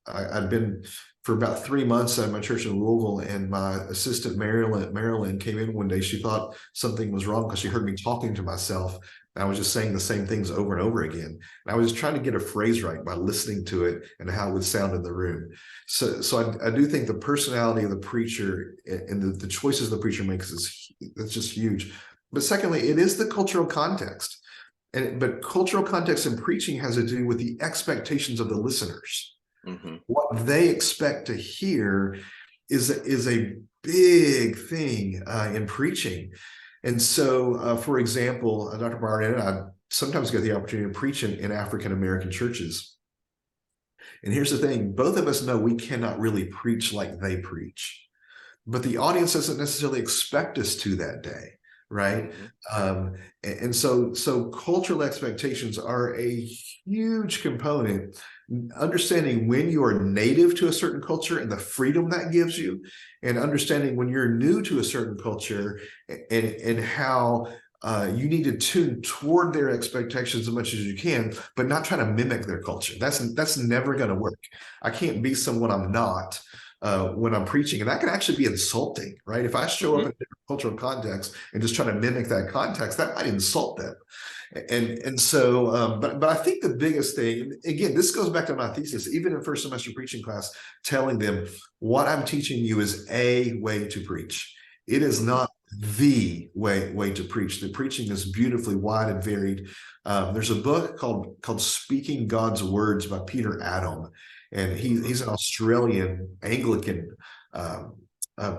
I'd been for about 3 months at my church in Louisville, and my assistant Marilyn came in one day. She thought something was wrong because she heard me talking to myself. I was just saying the same things over and over again. And I was just trying to get a phrase right by listening to it and how it would sound in the room. So I do think the personality of the preacher and the choices the preacher makes that's just huge. But secondly, it is the cultural context. But cultural context in preaching has to do with the expectations of the listeners. Mm-hmm. What they expect to hear is a big thing in preaching. And so, for example, Dr. Barnett and I sometimes get the opportunity to preach in African-American churches. And here's the thing: both of us know we cannot really preach like they preach, but the audience doesn't necessarily expect us to that day, right? And so cultural expectations are a huge component. Understanding when you are native to a certain culture and the freedom that gives you, and understanding when you're new to a certain culture and how you need to tune toward their expectations as much as you can, but not try to mimic their culture. That's never going to work. I can't be someone I'm not when I'm preaching, and that can actually be insulting, right? If I show up in a different cultural context and just try to mimic that context, that might insult them. And so, but I think the biggest thing, again, this goes back to my thesis, even in first semester preaching class, telling them what I'm teaching you is a way to preach. It is not the way to preach. The preaching is beautifully wide and varied. There's a book called Speaking God's Words by Peter Adam, and he's an Australian Anglican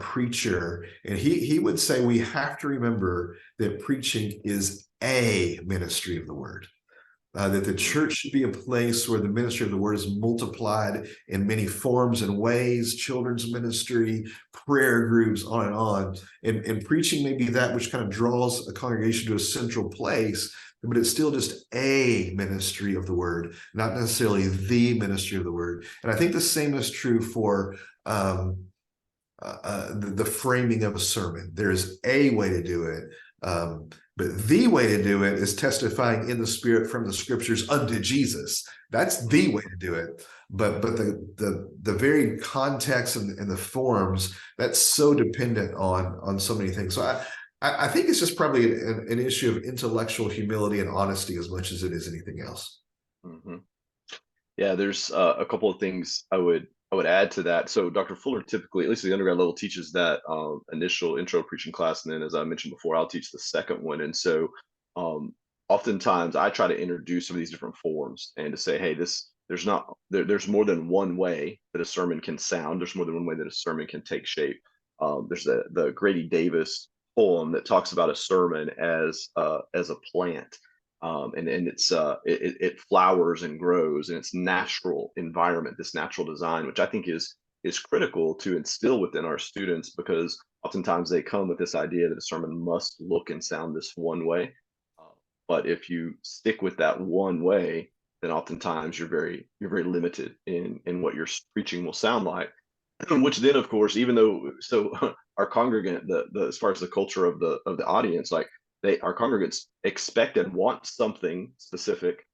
preacher, and he would say we have to remember that preaching is a ministry of the word. That the church should be a place where the ministry of the word is multiplied in many forms and ways: children's ministry, prayer groups, on and on. And preaching may be that which kind of draws a congregation to a central place, but it's still just a ministry of the word, not necessarily the ministry of the word. And I think the same is true for the framing of a sermon. There's a way to do it. But the way to do it is testifying in the Spirit from the Scriptures unto Jesus. That's the way to do it. But the very context and the forms, that's so dependent on so many things. So I think it's just probably an issue of intellectual humility and honesty as much as it is anything else. Mm-hmm. Yeah, there's a couple of things I would add to that. So Dr. Fuller typically, at least at the undergrad level, teaches that initial intro preaching class, and then, as I mentioned before, I'll teach the second one. And so oftentimes I try to introduce some of these different forms and to say, hey, there's more than one way that a sermon can sound. There's more than one way that a sermon can take shape. There's the Grady Davis poem that talks about a sermon as a plant. And it flowers and grows in its natural environment, this natural design, which I think is critical to instill within our students, because oftentimes they come with this idea that a sermon must look and sound this one way. But if you stick with that one way, then oftentimes you're very limited in what your preaching will sound like. which then, of course, even though our congregant, the as far as the culture of the audience, like our congregants expect and want something specific,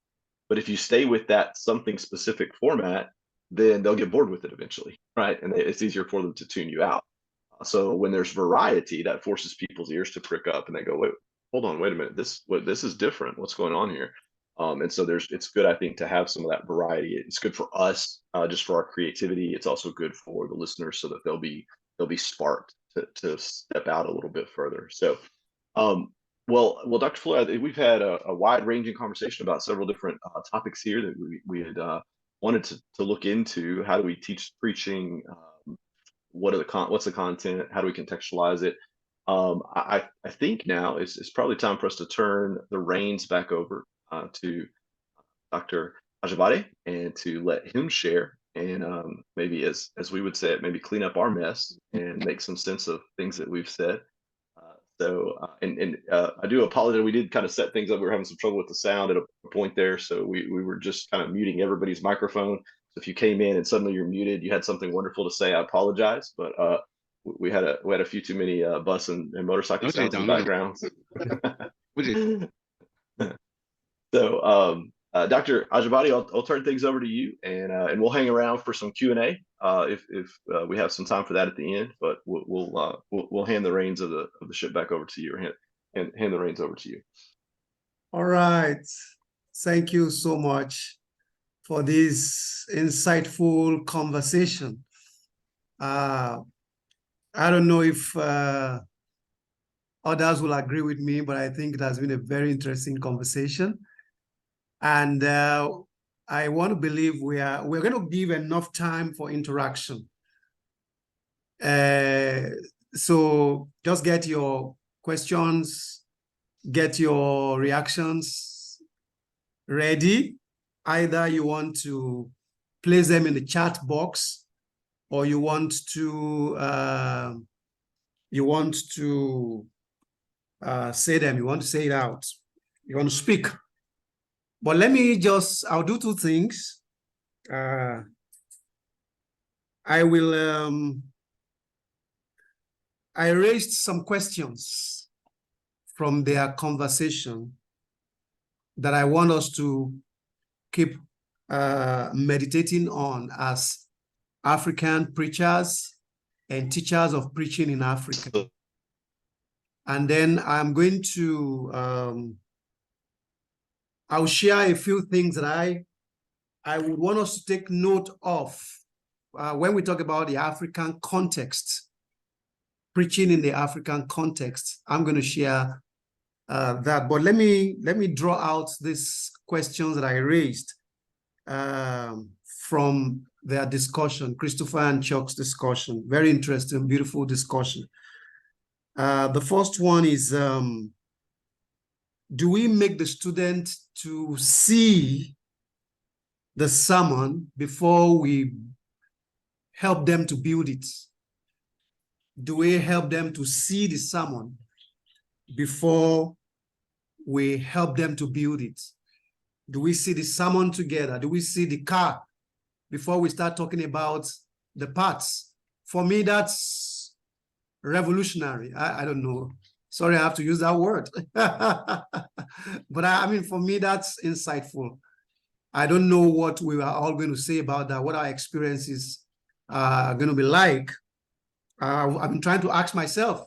but if you stay with that something specific format, then they'll get bored with it eventually, right? And it's easier for them to tune you out. So when there's variety, that forces people's ears to prick up, and they go, "Wait, hold on, wait a minute. This is different. What's going on here?" And so it's good, I think, to have some of that variety. It's good for us, just for our creativity. It's also good for the listeners, so that they'll be sparked to step out a little bit further. So, well, Dr. Floyd, I think we've had a wide-ranging conversation about several different topics here that we had wanted to look into. How do we teach preaching? What's the content? How do we contextualize it? I think now it's probably time for us to turn the reins back over to Dr. Ajibade, and to let him share, and maybe, as we would say it, maybe clean up our mess and make some sense of things that we've said. I do apologize. We did kind of set things up. We were having some trouble with the sound at a point there, so we were just kind of muting everybody's microphone. So if you came in and suddenly you're muted, you had something wonderful to say, I apologize. But we had a few too many bus and motorcycle sounds in the background. So Dr. Ajibade, I'll turn things over to you, and we'll hang around for some Q&A if we have some time for that at the end. But we'll hand the reins of the ship back over to you, or hand the reins over to you. All right. Thank you so much for this insightful conversation. I don't know if others will agree with me, but I think it has been a very interesting conversation. And I want to believe we're going to give enough time for interaction. So just get your questions, get your reactions ready. Either you want to place them in the chat box, or you want to say them. You want to say it out. You want to speak. But I'll do two things. I raised some questions from their conversation that I want us to keep meditating on as African preachers and teachers of preaching in Africa. And then I'm going to I'll share a few things that I would want us to take note of when we talk about the African context, preaching in the African context. I'm going to share that, but let me draw out these questions that I raised from their discussion, Christopher and Chuck's discussion. Very interesting, beautiful discussion. The first one is, do we make the student to see the sermon before we help them to build it? Do we help them to see the sermon before we help them to build it? Do we see the sermon together? Do we see the car before we start talking about the parts? For me, that's revolutionary. I don't know. Sorry, I have to use that word. But I mean, for me, that's insightful. I don't know what we are all going to say about that, what our experiences are going to be like. I've been trying to ask myself,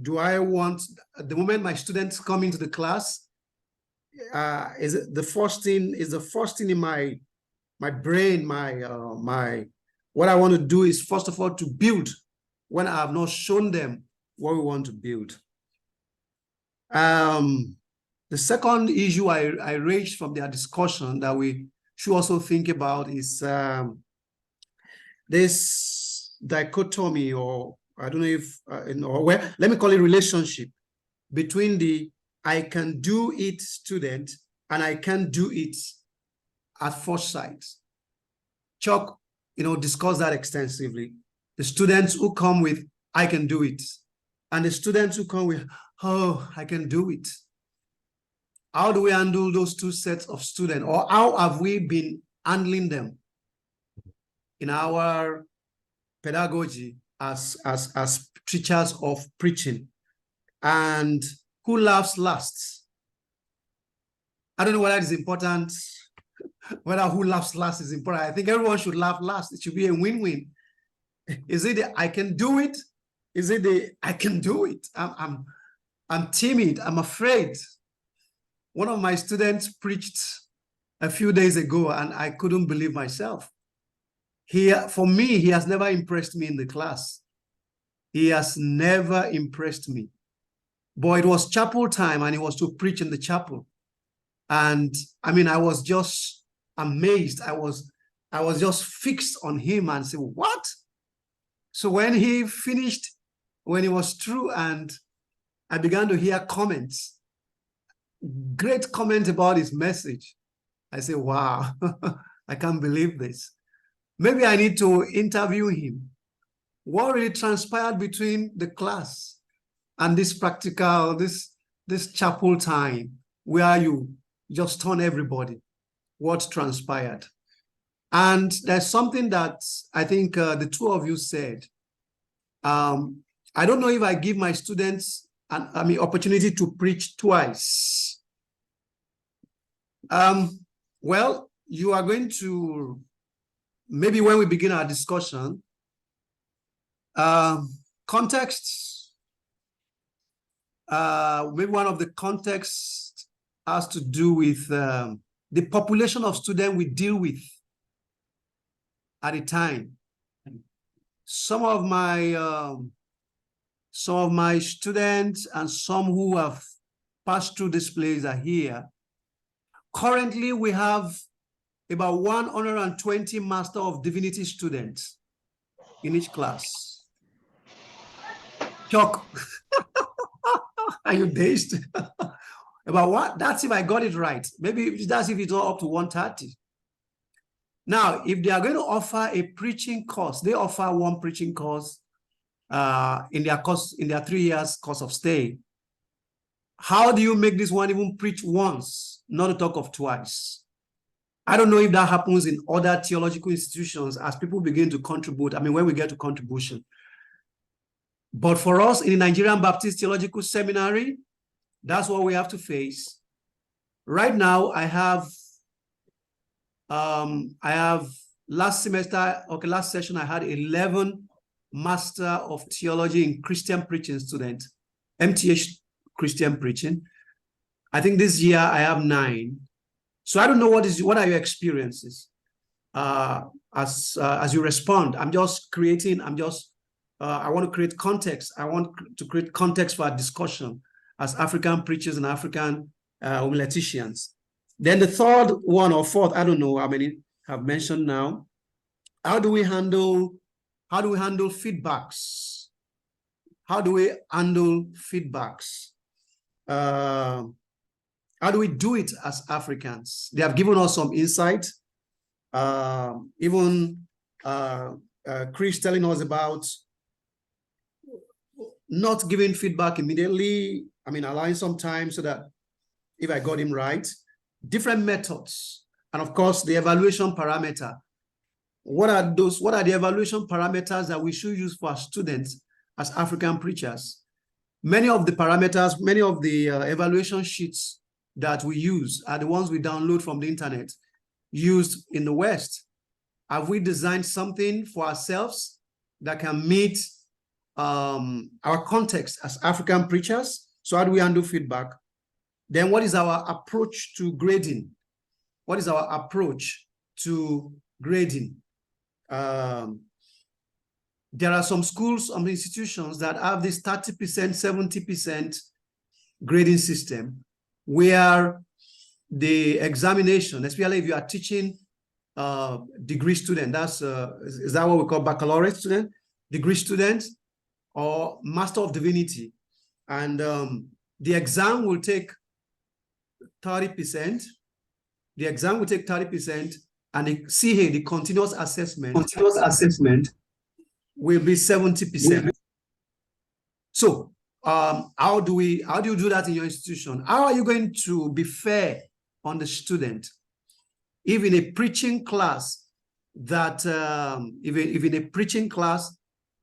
do I want, the moment my students come into the class, is it the first thing in my brain, what I want to do is, first of all, to build when I have not shown them what we want to build. The second issue I raised from their discussion that we should also think about is this dichotomy, or I don't know if, let me call it relationship between the I can do it student and I can do it at first sight. Chuck, discussed that extensively. The students who come with, I can do it, and the students who come with, oh, I can do it. How do we handle those two sets of students, or how have we been handling them in our pedagogy as teachers of preaching. And who laughs last? I don't know whether it's important, whether who laughs last is important. I think everyone should laugh last. It should be a win-win. Is it the I can do it? Is it the I can do it? I'm timid. I'm afraid. One of my students preached a few days ago, and I couldn't believe myself. For me, he has never impressed me in the class. He has never impressed me. But it was chapel time, and he was to preach in the chapel. And I mean, I was just amazed. I was just fixed on him and said, what? So when he finished, when he was through, and I began to hear comments, great comment about his message, I said, wow, I can't believe this. Maybe I need to interview him. What really transpired between the class and this practical, this chapel time where you just turn everybody? What transpired? And there's something that I think the two of you said. I don't know if I give my students an opportunity to preach twice. Well, you are going to, maybe when we begin our discussion, context, maybe one of the contexts has to do with the population of students we deal with at a time. Some of my students and some who have passed through this place are here. Currently, we have about 120 Master of Divinity students in each class. Chuck, are you dazed? About what? That's if I got it right. Maybe that's if it's all up to 130. Now, if they are going to offer a preaching course, they offer one preaching course in their 3 years course of stay. How do you make this one even preach once, not to talk of twice? I don't know if that happens in other theological institutions as people begin to contribute. I mean, when we get to contribution. But for us in the Nigerian Baptist Theological Seminary, that's what we have to face. Right now, I have last session, I had 11 Master of Theology in Christian Preaching students, MTH Christian Preaching. I think this year I have 9. So I don't know what are your experiences as you respond. I want to create context. I want to create context for our discussion as African preachers and African homileticians. Then the third one or fourth, I don't know how many have mentioned now. How do we handle feedbacks? How do we handle feedbacks? How do we do it as Africans? They have given us some insight. Even Chris telling us about not giving feedback immediately. I mean, allowing some time so that if I got him right, different methods. And of course, the evaluation parameter. What are the evaluation parameters that we should use for our students as African preachers? Many of the parameters, many of the evaluation sheets that we use are the ones we download from the internet, used in the West. Have we designed something for ourselves that can meet our context as African preachers? So how do we handle feedback? Then what is our approach to grading? What is our approach to grading? There are some schools, some institutions that have this 30%, 70% grading system where the examination, especially if you are teaching degree student, is that what we call baccalaureate student, degree student, or Master of Divinity? And the exam will take 30%. The exam will take 30%, and the CA, the continuous assessment will be 70%. So how do you do that in your institution? How are you going to be fair on the student? If in a preaching class, that if in a preaching class,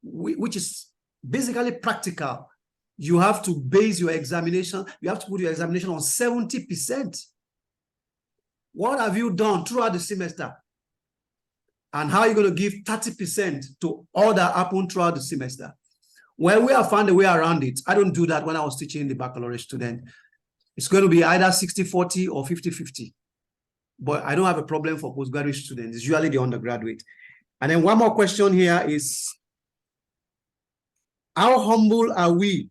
which is basically practical, you have to base your examination, you have to put your examination on 70%. What have you done throughout the semester? And how are you going to give 30% to all that happened throughout the semester? Well, we have found a way around it. I don't do that when I was teaching the baccalaureate student. It's going to be either 60-40 or 50-50. But I don't have a problem for postgraduate students. It's usually the undergraduate. And then one more question here is, how humble are we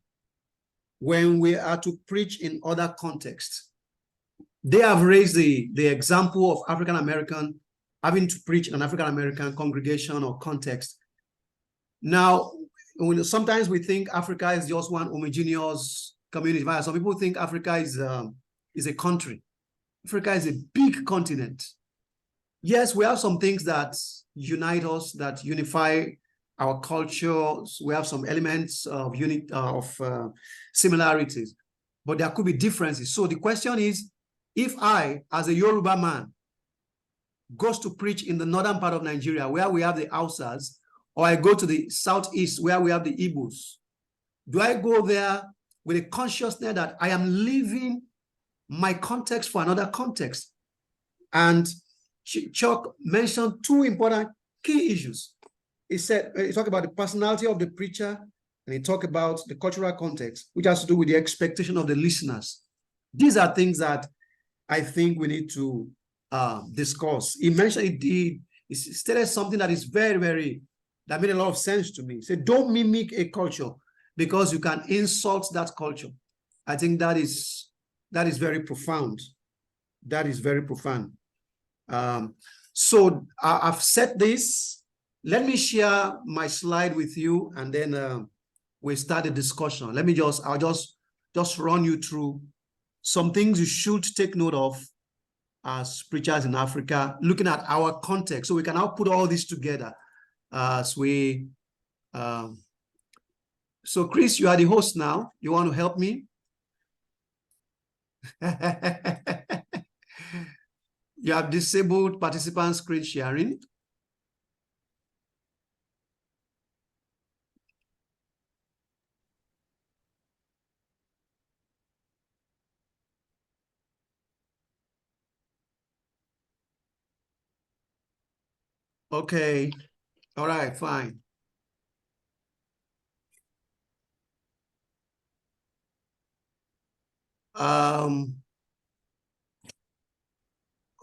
when we are to preach in other contexts? They have raised the example of African-American having to preach in an African-American congregation or context. Now, sometimes we think Africa is just one homogeneous community. Some people think Africa is a country. Africa is a big continent. Yes, we have some things that unite us, that unify our cultures. We have some elements of similarities, but there could be differences. So the question is, if I, as a Yoruba man, goes to preach in the northern part of Nigeria, where we have the Hausas, or I go to the southeast, where we have the Igbos, do I go there with a consciousness that I am leaving my context for another context? And Chuck mentioned two important key issues. He said, he talked about the personality of the preacher, and he talked about the cultural context, which has to do with the expectation of the listeners. These are things that I think we need to discuss. He mentioned, he stated something that is that made a lot of sense to me. He said, don't mimic a culture because you can insult that culture. I think that is very profound. That is very profound. So I've said this. Let me share my slide with you, and then we start the discussion. I'll just run you through some things you should take note of as preachers in Africa, looking at our context, so we can now put all this together as we. So Chris, you are the host now. You want to help me? You have disabled participant screen sharing. Okay. All right, fine.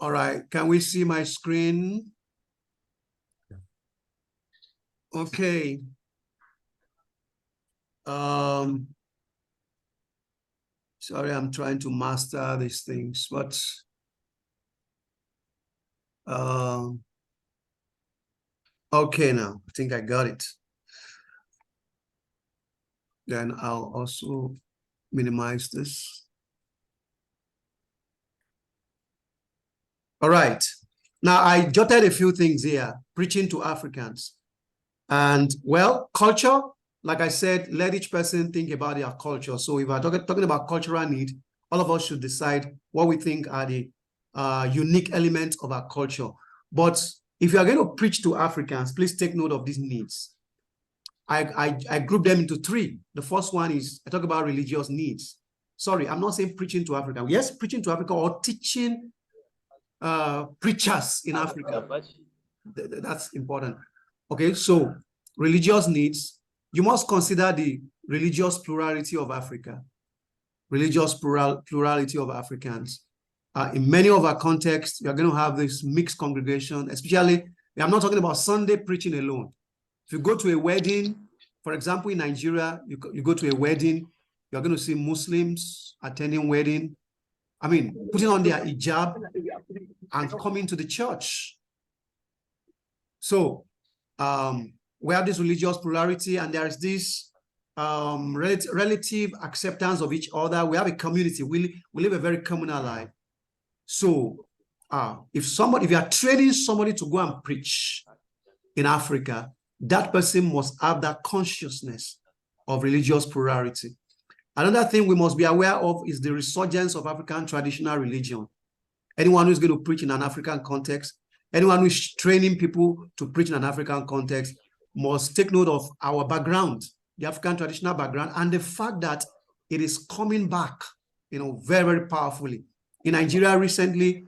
All right, can we see my screen? Okay. Sorry, I'm trying to master these things, but okay, now I think I got it. Then I'll also minimize this. All right. Now, I jotted a few things here, preaching to Africans. And, well, culture, like I said, let each person think about their culture. So if we're talking about cultural need, all of us should decide what we think are the unique elements of our culture. But if you are going to preach to Africans, please take note of these needs. I group them into three. The first one is, I talk about religious needs. Sorry, I'm not saying preaching to Africa. Yes, preaching to Africa or teaching preachers in Africa. That's important. Okay, so religious needs. You must consider the religious plurality of Africa, religious plurality of Africans. In many of our contexts, you're going to have this mixed congregation, especially, I'm not talking about Sunday preaching alone. If you go to a wedding, for example, in Nigeria, you go to a wedding, you're going to see Muslims attending wedding. I mean, putting on their hijab and coming to the church. So we have this religious plurality, and there is this relative acceptance of each other. We have a community. We live a very communal life. So if you are training somebody to go and preach in Africa, that person must have that consciousness of religious plurality. Another thing we must be aware of is the resurgence of African traditional religion. Anyone who's going to preach in an African context anyone who is training people to preach in an African context must take note of our background, the African traditional background, and the fact that it is coming back, very, very powerfully. In Nigeria recently,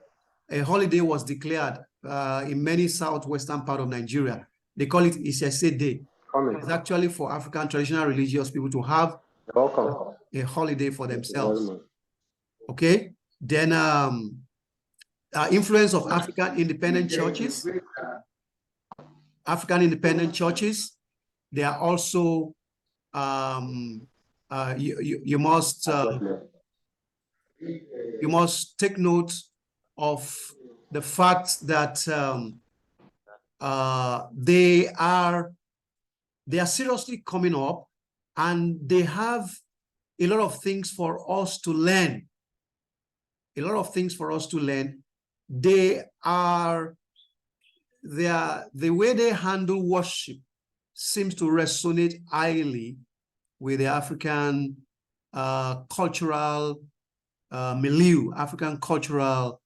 a holiday was declared in many southwestern part of Nigeria. They call it Isese Day. It's actually for African traditional religious people to have a holiday for themselves. Okay, then influence of African independent churches. African independent churches, they are also you must take note of the fact that they are seriously coming up, and they have a lot of things for us to learn. A lot of things for us to learn. The way they handle worship seems to resonate highly with the African cultural milieu, African cultural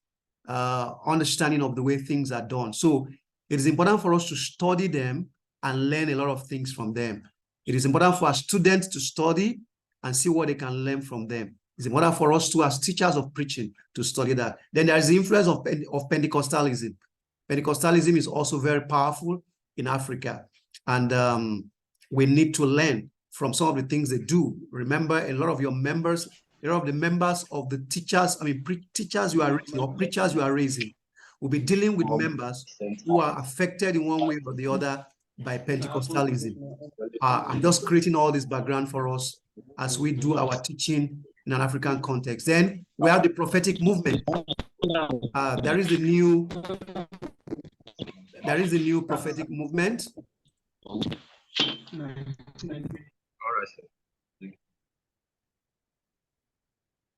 understanding of the way things are done. So it is important for us to study them and learn a lot of things from them. It is important for our students to study and see what they can learn from them. It's important for us to, as teachers of preaching, to study that. Then there is the influence of Pentecostalism. Pentecostalism is also very powerful in Africa, and we need to learn from some of the things they do. Remember, a lot of the members of the teachers, teachers you are raising or preachers you are raising, will be dealing with members who are affected in one way or the other by Pentecostalism. I'm just creating all this background for us as we do our teaching in an African context. Then we have the prophetic movement. There is the new prophetic movement.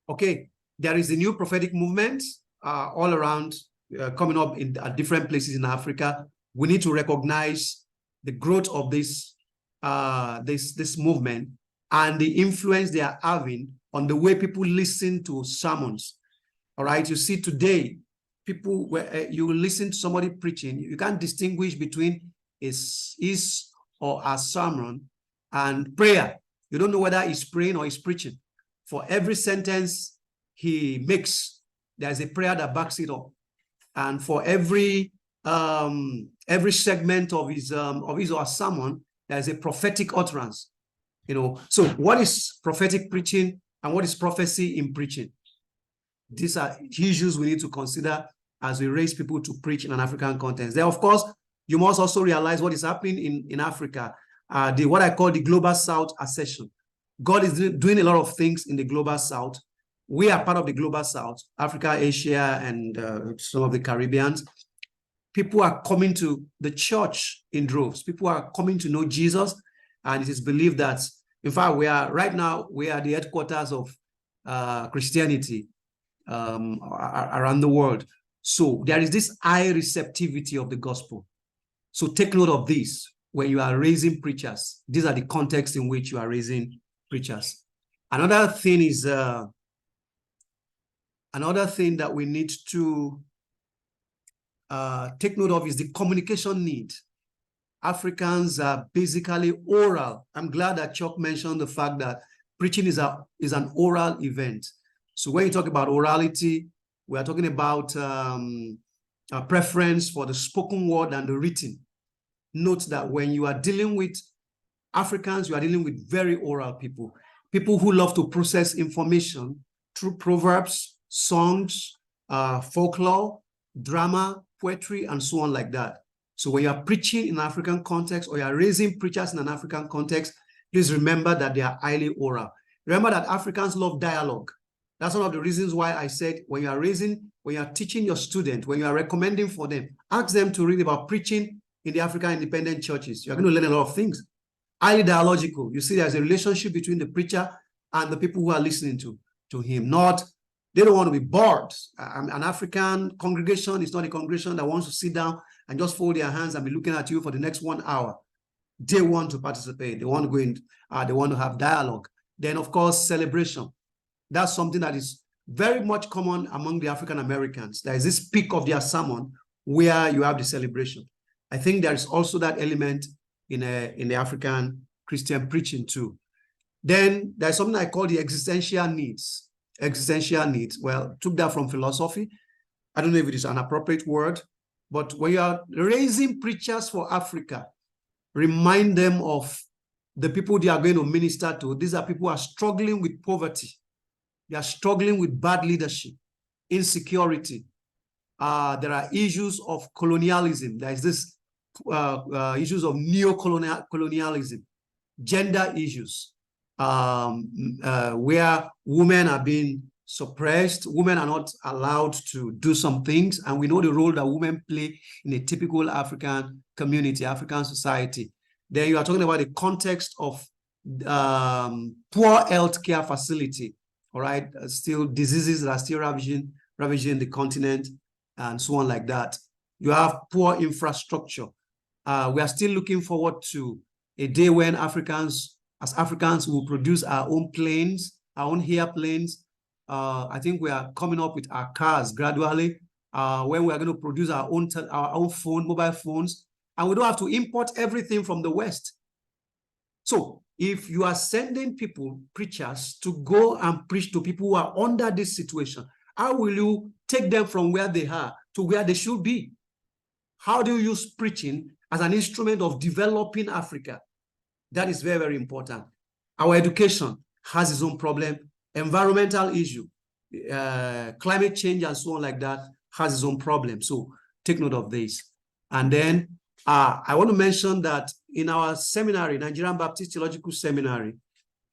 Okay, there is a new prophetic movement all around, coming up at different places in Africa. We need to recognize the growth of this movement and the influence they are having on the way people listen to sermons. All right, you see today, people, where you listen to somebody preaching, you can't distinguish between his or a sermon and prayer. You don't know whether he's praying or he's preaching. For every sentence he makes, there's a prayer that backs it up. And for every segment of his or a sermon, there's a prophetic utterance. So what is prophetic preaching and what is prophecy in preaching? These are issues we need to consider as we raise people to preach in an African context. Then, of course, you must also realize what is happening in Africa, what I call the Global South accession. God is doing a lot of things in the Global South. We are part of the Global South, Africa, Asia, and some of the Caribbean. People are coming to the church in droves. People are coming to know Jesus, and it is believed that, in fact, we are the headquarters of Christianity around the world. So there is this high receptivity of the gospel. So take note of this when you are raising preachers. These are the contexts in which you are raising preachers. Another thing is another thing that we need to take note of is the communication need. Africans are basically oral. I'm glad that Chuck mentioned the fact that preaching is an oral event. So when you talk about orality, we are talking about a preference for the spoken word and the written. Note that when you are dealing with Africans, you are dealing with very oral people, people who love to process information through proverbs, songs, folklore, drama, poetry, and so on like that. So when you are preaching in an African context or you are raising preachers in an African context, please remember that they are highly oral. Remember that Africans love dialogue. That's one of the reasons why I said when you are teaching your student, when you are recommending for them, ask them to read about preaching in the African independent churches. You're going to learn a lot of things. Highly dialogical. You see there's a relationship between the preacher and the people who are listening to him. They don't want to be bored. An African congregation is not a congregation that wants to sit down and just fold their hands and be looking at you for the next 1 hour. They want to participate. They want to go in. They want to have dialogue. Then, of course, celebration. That's something that is very much common among the African Americans. There is this peak of their sermon where you have the celebration. I think there is also that element in the African Christian preaching too. Then there's something I call the existential needs. Existential needs. Well, took that from philosophy. I don't know if it is an appropriate word, but when you are raising preachers for Africa, remind them of the people they are going to minister to. These are people who are struggling with poverty. They are struggling with bad leadership, insecurity. There are issues of colonialism. There is this issues of neo-colonialism, gender issues, where women are being suppressed, women are not allowed to do some things, and we know the role that women play in a typical African community, African society. Then you are talking about the context of poor healthcare facility, all right? Still diseases that are still ravaging the continent and so on like that. You have poor infrastructure. We are still looking forward to a day when Africans will produce our own planes, our own airplanes. I think we are coming up with our cars gradually, when we are going to produce our own mobile phones, and we don't have to import everything from the West. So if you are sending preachers, to go and preach to people who are under this situation, how will you take them from where they are to where they should be? How do you use preaching as an instrument of developing Africa? That is very, very important. Our education has its own problem. Environmental issue, climate change and so on like that has its own problem. So take note of this. And then I want to mention that in our seminary, Nigerian Baptist Theological Seminary,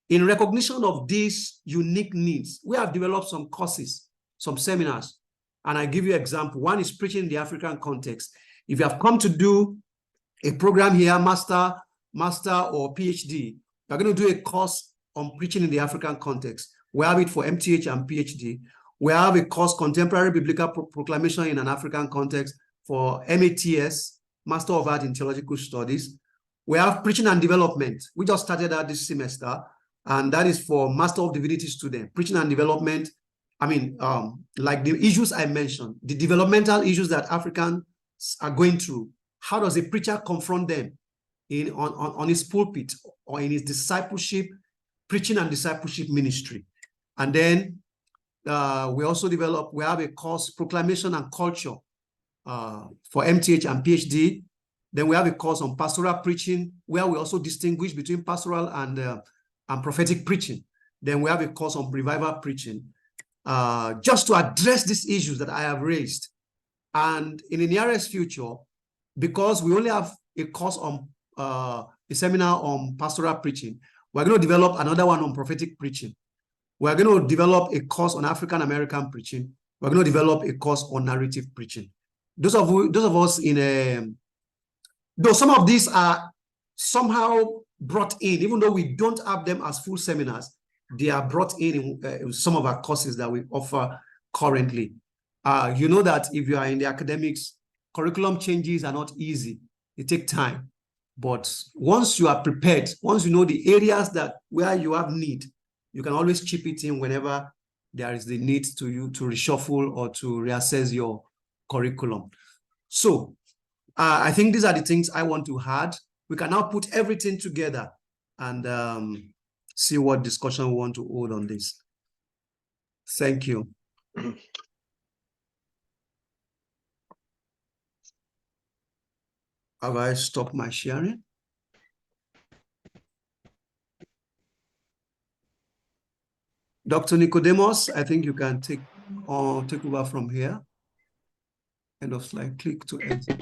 in recognition of these unique needs, we have developed some courses, some seminars. And I give you an example. One is preaching in the African context. If you have come to do a program here, master or PhD, you're going to do a course on preaching in the African context. We have it for MTH and PhD. We have a course, Contemporary Biblical Proclamation in an African Context, for MATS, Master of Art in Theological Studies. We have Preaching and Development. We just started that this semester, and that is for Master of Divinity students. Preaching and Development, I mean, like the issues I mentioned, the developmental issues that Africans are going through. How does a preacher confront them on his pulpit or in his discipleship, preaching and discipleship ministry? And then we also we have a course, Proclamation and Culture, for MTH and PhD. Then we have a course on pastoral preaching, where we also distinguish between pastoral and prophetic preaching. Then we have a course on revival preaching, just to address these issues that I have raised. And in the nearest future, because we only have a course on a seminar on pastoral preaching, we're going to develop another one on prophetic preaching. We're going to develop a course on African American preaching. We're going to develop a course on narrative preaching. Those of us though some of these are somehow brought in, even though we don't have them as full seminars, they are brought in some of our courses that we offer currently. You know that if you are in the academics, curriculum changes are not easy. They take time. But once you are prepared, once you know the areas where you have need, you can always chip it in whenever there is the need to reshuffle or to reassess your curriculum. So I think these are the things I want to add. We can now put everything together and see what discussion we want to hold on this. Thank you. Have I stopped my sharing? Dr. Nicodemus, I think you can take over from here. End of slide, click to exit.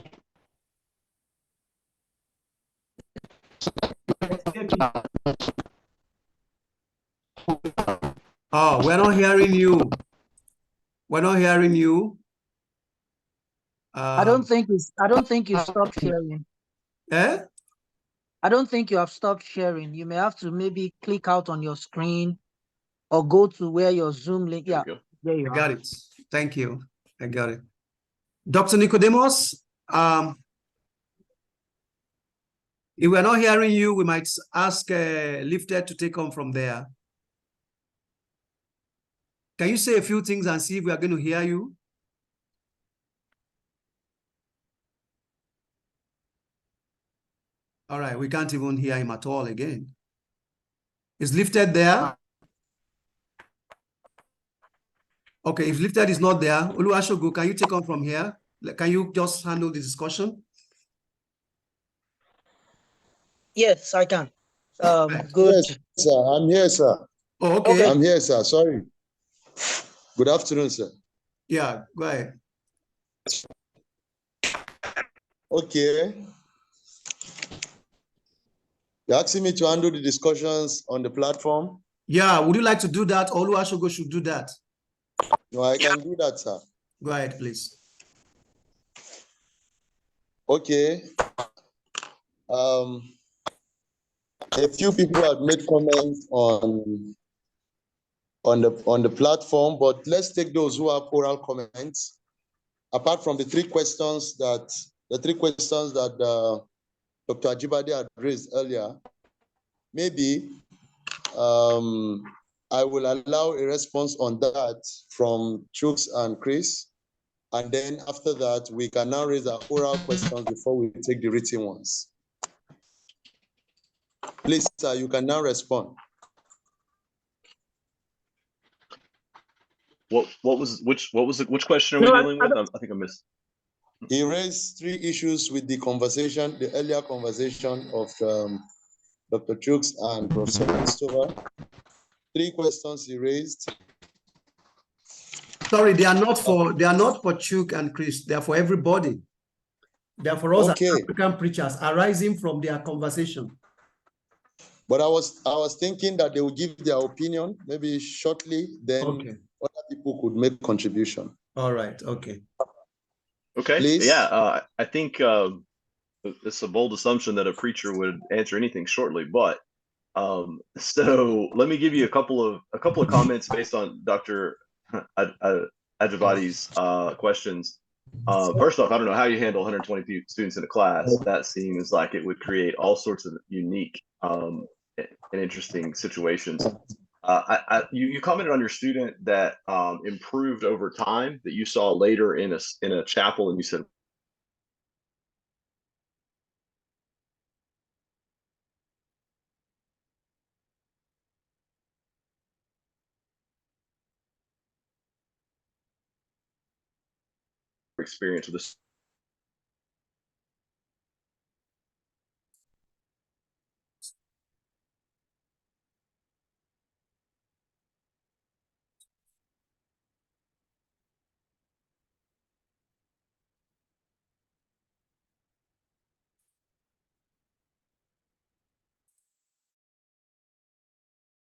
Oh, we're not hearing you. We're not hearing you. I don't think you stopped sharing. Eh? I don't think you have stopped sharing. You may have to maybe click out on your screen or go to where your Zoom link. Yeah, there you I are. got it. Thank you. I got it. Dr. Nicodemus, if we're not hearing you, we might ask Lifted to take on from there. Can you say a few things and see if we are going to hear you? All right, we can't even hear him at all again. Is lifted there? Okay, if lifted is not there, Oluwasegun, can you take on from here? Can you just handle the discussion? Yes, I can. Good. Yes, sir. I'm here, sir. Oh, okay. Okay. I'm here, sir. Sorry. Good afternoon, sir. Yeah, go ahead. Okay. You're asking me to handle the discussions on the platform? Yeah, would you like to do that? Oluwasegun should do that. No, I can do that, sir. Go ahead, please. Okay. A few people have made comments on the platform, but let's take those who have oral comments. Apart from the three questions that Dr. Ajibade had raised earlier, maybe I will allow a response on that from Chooks and Chris. And then after that, we can now raise our oral questions before we take the written ones. Please, sir, you can now respond. Which question are we dealing with? I think I missed. He raised three issues with the conversation, the earlier conversation of Dr. Chooks and Professor Christopher. Three questions he raised. Sorry, they are not for Chook and Chris. They are for everybody. They are for us as African preachers arising from their conversation. But I was thinking that they will give their opinion maybe shortly, then other people could make contribution. All right. Okay. Okay. Please. Yeah. I think it's a bold assumption that a preacher would answer anything shortly, but so let me give you a couple of comments based on Dr. Ajibade's questions. First off, I don't know how you handle 120 students in a class. That seems like it would create all sorts of unique and interesting situations. You commented on your student that improved over time that you saw later in a chapel, and you said experience with this